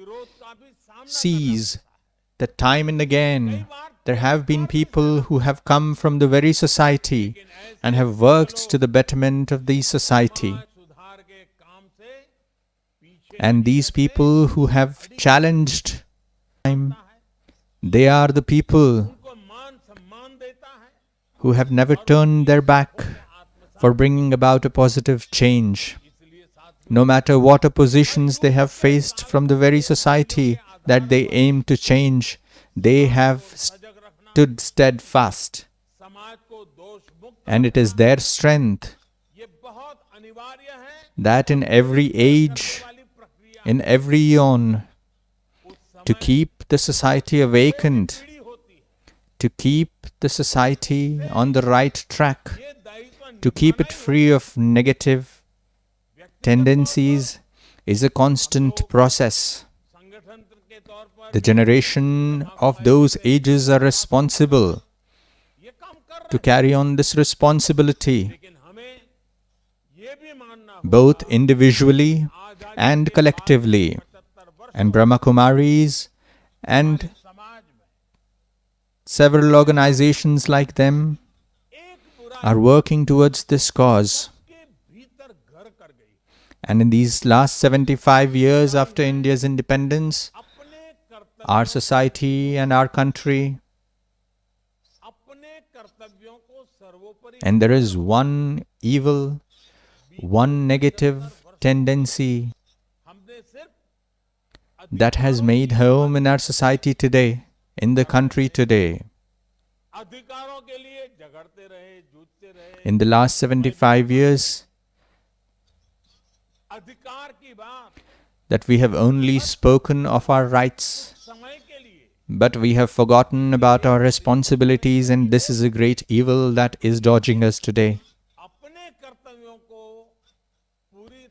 [SPEAKER 2] sees that time and again there have been people who have come from the very society and have worked to the betterment of the society. And these people who have challenged time, they are the people who have never turned their back for bringing about a positive change. No matter what oppositions they have faced from the very society that they aim to change, they have stood steadfast. And it is their strength that in every age, in every eon, to keep the society awakened, to keep the society on the right track, to keep it free of negative tendencies, is a constant process. The generation of those ages are responsible to carry on this responsibility, both individually and collectively. And Brahma Kumaris and several organizations like them are working towards this cause. And in these last 75 years after India's independence, our society and our country, and there is one evil, one negative tendency that has made home in our society today, in the country today. In the last 75 years, that we have only spoken of our rights, but we have forgotten about our responsibilities, and this is a great evil that is dogging us today.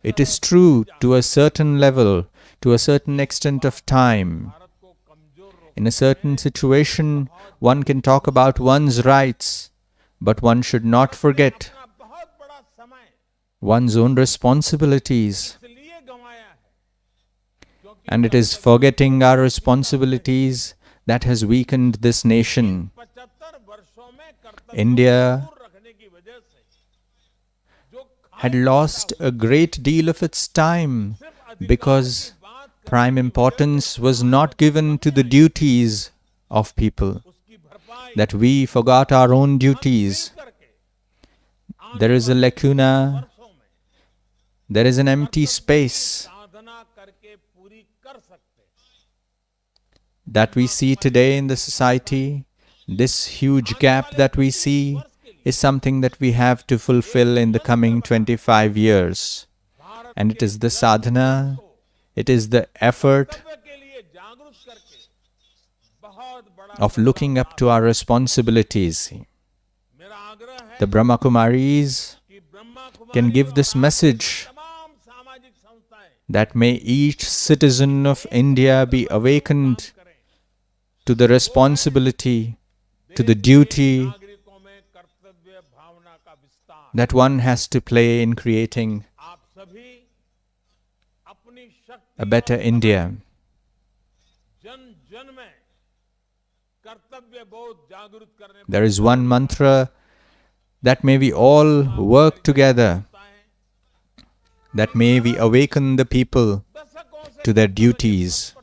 [SPEAKER 2] It is true to a certain level, to a certain extent of time. In a certain situation, one can talk about one's rights, but one should not forget one's own responsibilities. And it is forgetting our responsibilities that has weakened this nation. India had lost a great deal of its time because prime importance was not given to the duties of people, that we forgot our own duties. There is a lacuna, there is an empty space that we see today in the society. This huge gap that we see is something that we have to fulfill in the coming 25 years. And it is the sadhana, it is the effort of looking up to our responsibilities. The Brahma Kumaris can give this message that may each citizen of India be awakened to the responsibility, to the duty that one has to play in creating a better India. There is one mantra that may we all work together, that may we awaken the people to their duties.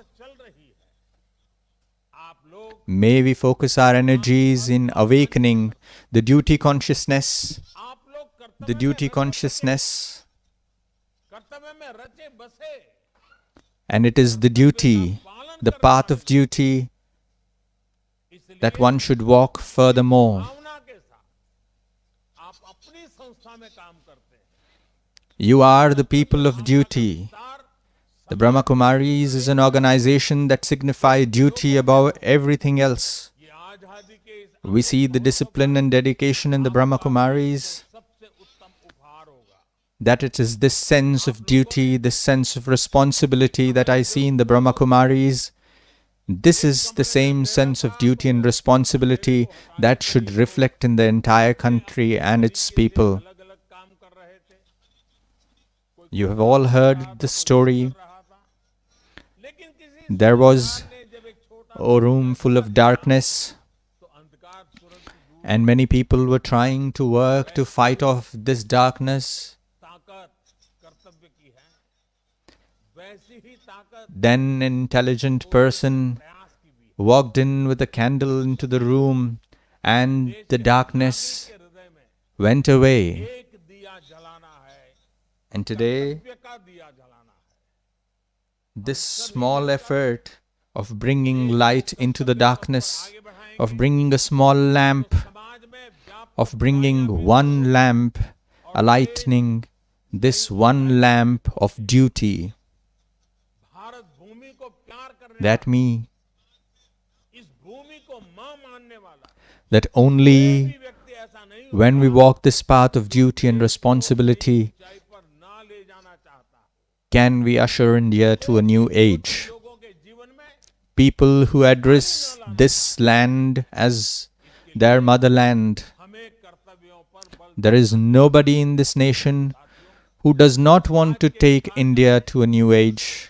[SPEAKER 2] May we focus our energies in awakening the duty consciousness, and it is the duty, the path of duty, that one should walk furthermore. You are the people of duty. The Brahma Kumaris is an organization that signifies duty above everything else. We see the discipline and dedication in the Brahma Kumaris, that it is this sense of duty, this sense of responsibility that I see in the Brahma Kumaris. This is the same sense of duty and responsibility that should reflect in the entire country and its people. You have all heard the story. There was a room full of darkness, and many people were trying to work to fight off this darkness. Then an intelligent person walked in with a candle into the room, and the darkness went away. And today, this small effort of bringing light into the darkness, of bringing a small lamp, of bringing one lamp, a lightning, this one lamp of duty, that only when we walk this path of duty and responsibility can we usher India to a new age. People who address this land as their motherland, there is nobody in this nation who does not want to take India to a new age.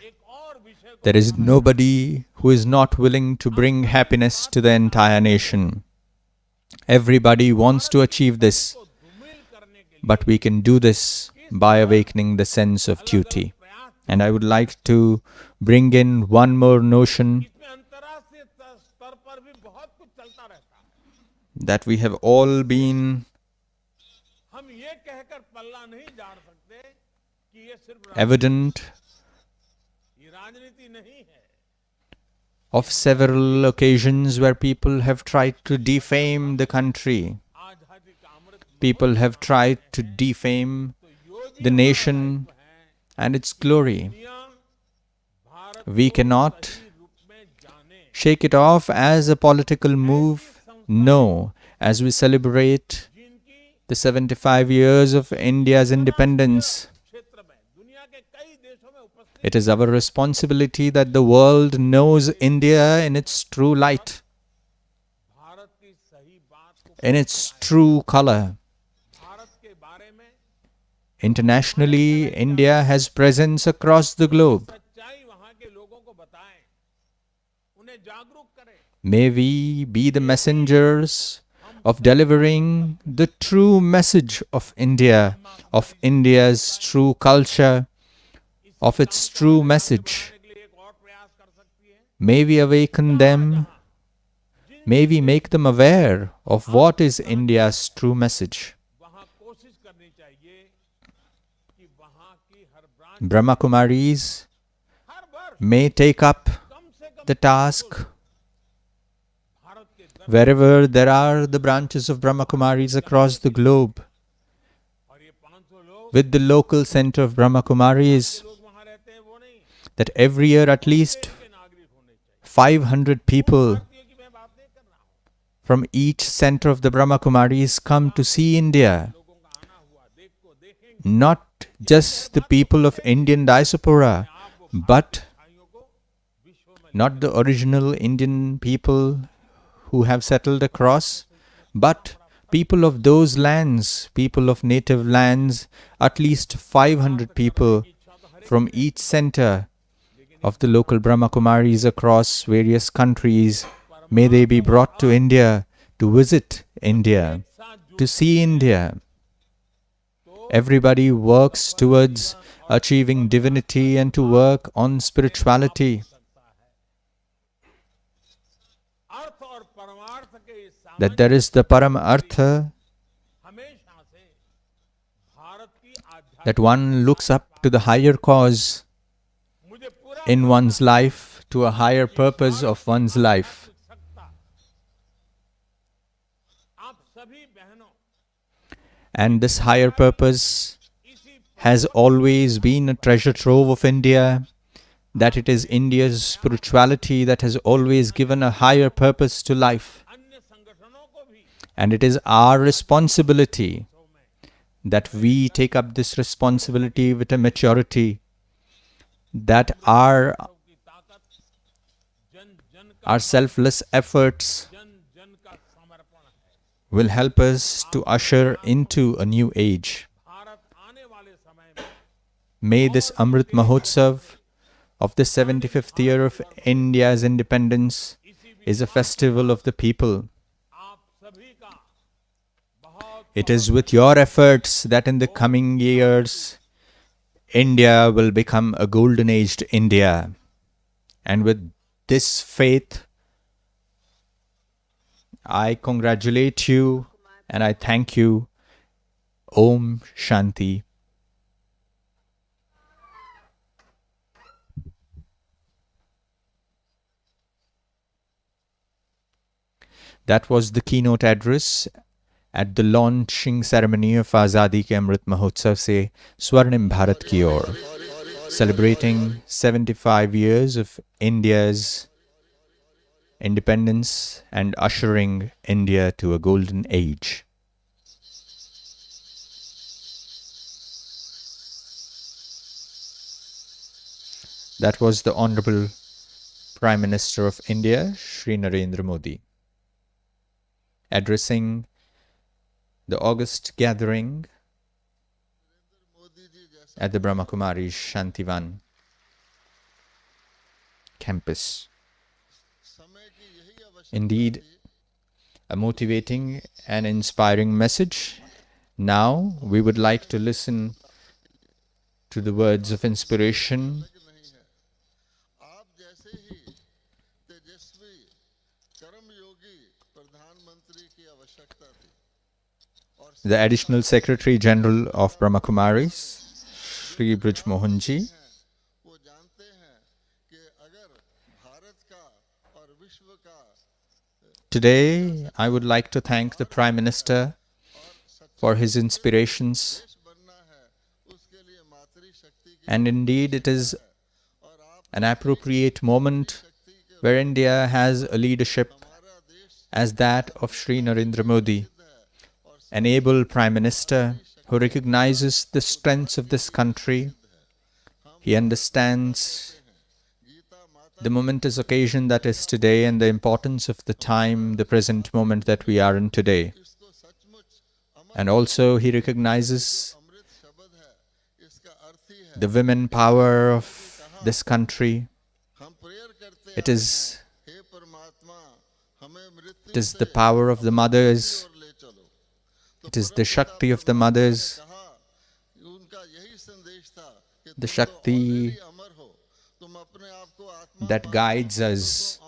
[SPEAKER 2] There is nobody who is not willing to bring happiness to the entire nation. Everybody wants to achieve this, but we can do this by awakening the sense of duty. And I would like to bring in one more notion that we have all been evident of several occasions where people have tried to defame the country. People have tried to defame the nation and its glory. We cannot shake it off as a political move. No, as we celebrate the 75 years of India's independence, it is our responsibility that the world knows India in its true light, in its true color. Internationally, India has presence across the globe. May we be the messengers of delivering the true message of India, of India's true culture, of its true message. May we awaken them. May we make them aware of what is India's true message. Brahma Kumaris may take up the task wherever there are the branches of Brahma Kumaris across the globe, with the local center of Brahma Kumaris, that every year at least 500 people from each center of the Brahma Kumaris come to see India. Not just the people of Indian diaspora, but not the original Indian people who have settled across, but people of those lands, people of native lands, at least 500 people from each center of the local Brahma Kumaris across various countries. May they be brought to India, to visit India, to see India. Everybody works towards achieving divinity and to work on spirituality. That there is the Param Artha, that one looks up to the higher cause in one's life, to a higher purpose of one's life. And this higher purpose has always been a treasure trove of India, that it is India's spirituality that has always given a higher purpose to life. And it is our responsibility that we take up this responsibility with a maturity, that our selfless efforts will help us to usher into a new age. May this Amrit Mahotsav of the 75th year of India's independence is a festival of the people. It is with your efforts that in the coming years, India will become a golden-aged India. And with this faith, I congratulate you and I thank you. Om Shanti. That was the keynote address at the launching ceremony of Azadi Ke Amrit Mahotsav se Swarnim Bharat Ki Aur, celebrating 75 years of India's independence and ushering India to a golden age. That was the Honorable Prime Minister of India, Shri Narendra Modi, addressing the August gathering at the Brahma Kumaris Shantivan campus. Indeed, a motivating and inspiring message. Now we would like to listen to the words of inspiration the Additional Secretary General of Brahma Kumaris, Shri Brij Mohanji. Today, I would like to thank the Prime Minister for his inspirations. And indeed, it is an appropriate moment where India has a leadership as that of Shri Narendra Modi, an able Prime Minister who recognizes the strengths of this country. He understands the momentous occasion that is today and the importance of the time, the present moment that we are in today. And also he recognizes the women power of this country. It is the power of the mothers. It is the Shakti of the mothers, the Shakti that guides us.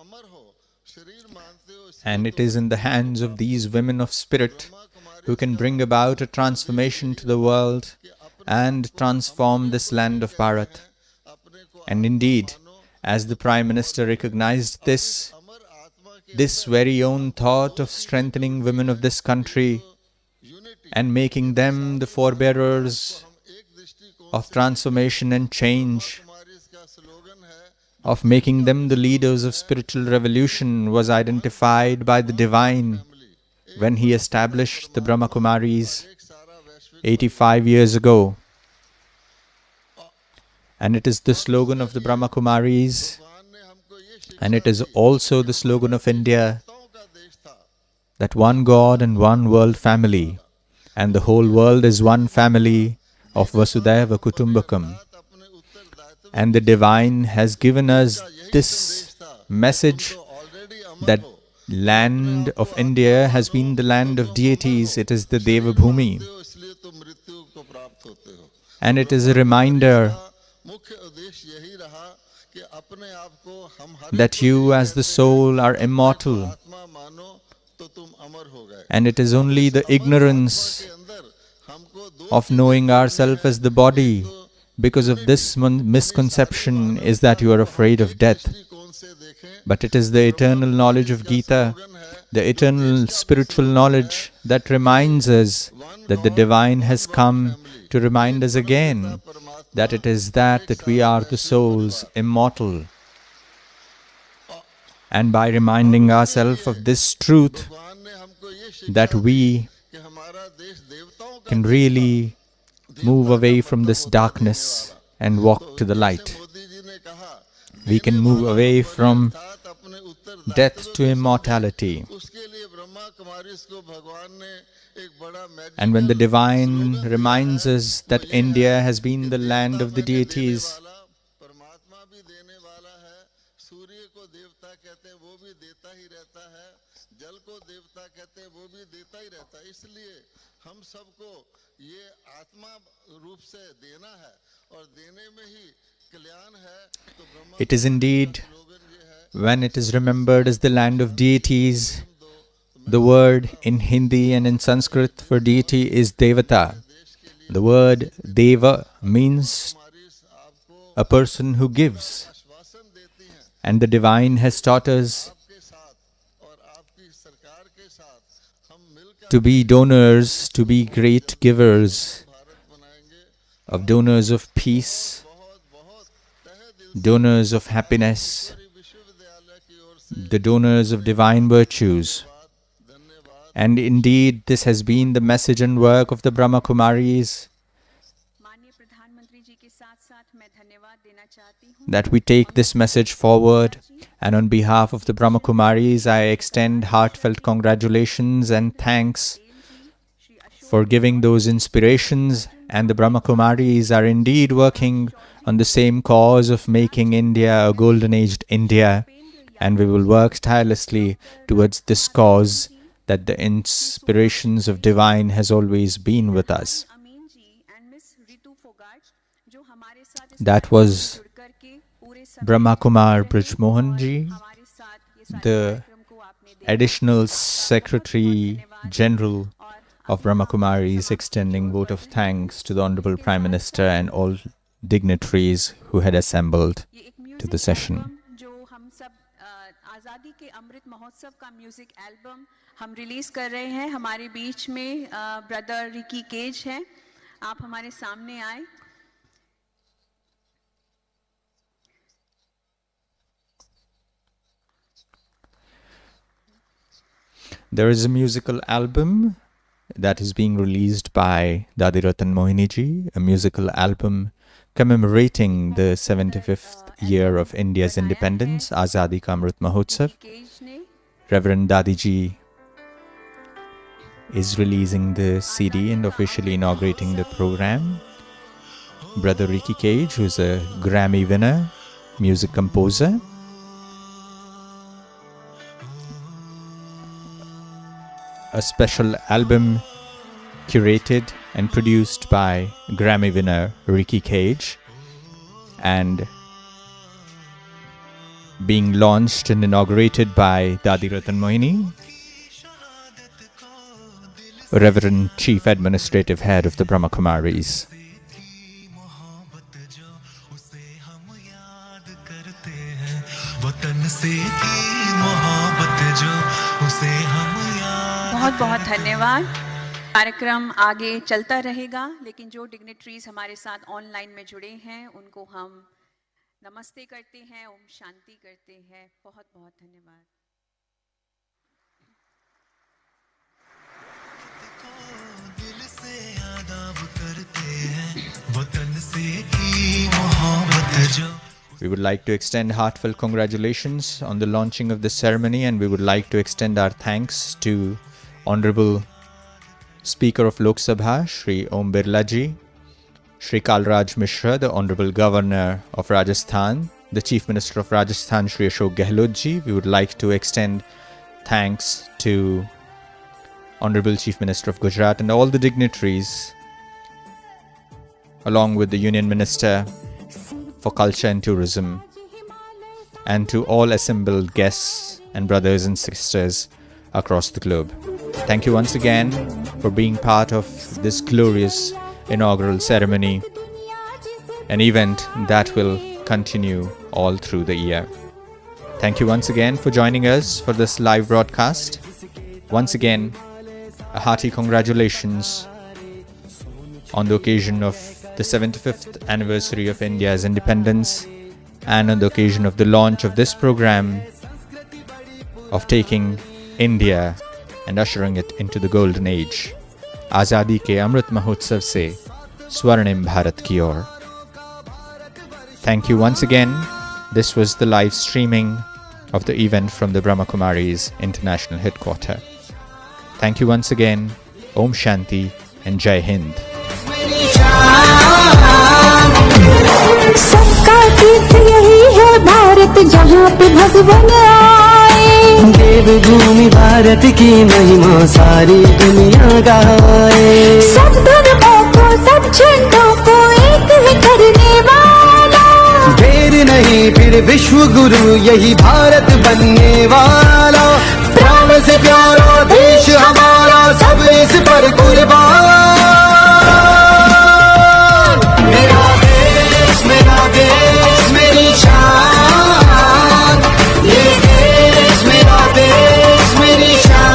[SPEAKER 2] And it is in the hands of these women of spirit who can bring about a transformation to the world and transform this land of Bharat. And indeed, as the Prime Minister recognized this very own thought of strengthening women of this country and making them the forebearers of transformation and change, of making them the leaders of spiritual revolution, was identified by the Divine when he established the Brahma Kumaris 85 years ago. And it is the slogan of the Brahma Kumaris, and it is also the slogan of India, that one God and one world family, and the whole world is one family of Vasudhaiva Kutumbakam. And the Divine has given us this message that land of India has been the land of deities. It is the Deva Bhumi. And it is a reminder that you as the soul are immortal. And it is only the ignorance of knowing ourselves as the body, because of this misconception, is that you are afraid of death. But it is the eternal knowledge of Gita, the eternal spiritual knowledge that reminds us that the Divine has come to remind us again that it is that we are the souls, immortal. And by reminding ourselves of this truth, that we can really move away from this darkness and walk to the light. We can move away from death to immortality. And when the divine reminds us that India has been the land of the deities, it is indeed, when it is remembered as the land of deities, the word in Hindi and in Sanskrit for deity is Devata. The word Deva means a person who gives. And the divine has taught us to be donors, to be great givers, of donors of peace, donors of happiness, the donors of divine virtues. And indeed, this has been the message and work of the Brahma Kumaris, that we take this message forward. And on behalf of the Brahma Kumaris, I extend heartfelt congratulations and thanks for giving those inspirations. And the Brahma Kumaris are indeed working on the same cause of making India a golden-aged India. And we will work tirelessly towards this cause, that the inspirations of divine has always been with us. That was Brahma Kumar Brajmohan ji, the Additional Secretary General of Brahma Kumaris, extending vote of thanks to the Honorable Prime Minister and all dignitaries who had assembled to the session.
[SPEAKER 1] आज़ादी के अमृत महोत्सव का music album हम release कर रहे हैं. हमारे बीच में brother Ricky cage हैं. आप हमारे सामने आए.
[SPEAKER 2] There is a musical album that is being released by Dadi Ratan Mohini ji, a musical album commemorating the 75th year of India's independence, Azadi Ka Amrit Mahotsav. Reverend Dadi ji is releasing the CD and officially inaugurating the program. Brother Ricky Cage, who is a Grammy winner, music composer. A special album curated and produced by Grammy winner Ricky Cage, and being launched and inaugurated by Dadi Ratan Mohini, Reverend Chief Administrative Head of the Brahma Kumaris.
[SPEAKER 1] बहुत बहुत धन्यवाद. कार्यक्रम आगे चलता रहेगा, लेकिन जो dignitaries हमारे साथ ऑनलाइन में जुड़े हैं उनको हम नमस्ते करते हैं, ओम शांति करते हैं. बहुत बहुत धन्यवाद.
[SPEAKER 2] We would like to extend heartfelt congratulations on the launching of this ceremony, and we would like to extend our thanks to Honorable Speaker of Lok Sabha, Shri Om Birla ji, Shri Kalraj Mishra, the Honorable Governor of Rajasthan, the Chief Minister of Rajasthan, Shri Ashok Gehlot ji. We would like to extend thanks to Honorable Chief Minister of Gujarat and all the dignitaries, along with the Union Minister for Culture and Tourism, and to all assembled guests and brothers and sisters across the globe. Thank you once again for being part of this glorious inaugural ceremony, an event that will continue all through the year. Thank you once again for joining us for this live broadcast. Once again, a hearty congratulations on the occasion of the 75th anniversary of India's independence, and on the occasion of the launch of this program of taking India and ushering it into the golden age. Azadi ke Amrit Mahotsav se Swarnim Bharat ki or. Thank you once again. This was the live streaming of the event from the Brahma Kumaris International Headquarters. Thank you once again. Om Shanti and Jai Hind.
[SPEAKER 5] सबका तीर्थ यही है भारत, जहाँ पे भगवान आए। देवभूमि भारत की महिमा सारी दुनिया गाए। सब धर्मों को, सब झंडों को एक ही करने वाला। देर नहीं फिर विश्व गुरु यही भारत बनने वाला। प्राण से प्यारा देश हमारा, सब इस पर कुर्बान। मेरा देश मेरी शान, ये देश मेरा देश मेरी शान।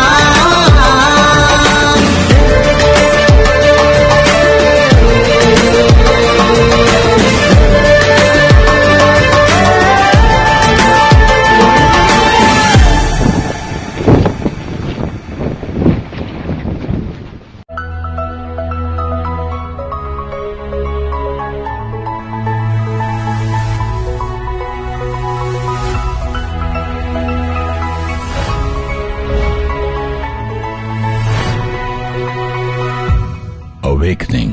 [SPEAKER 6] Awakening.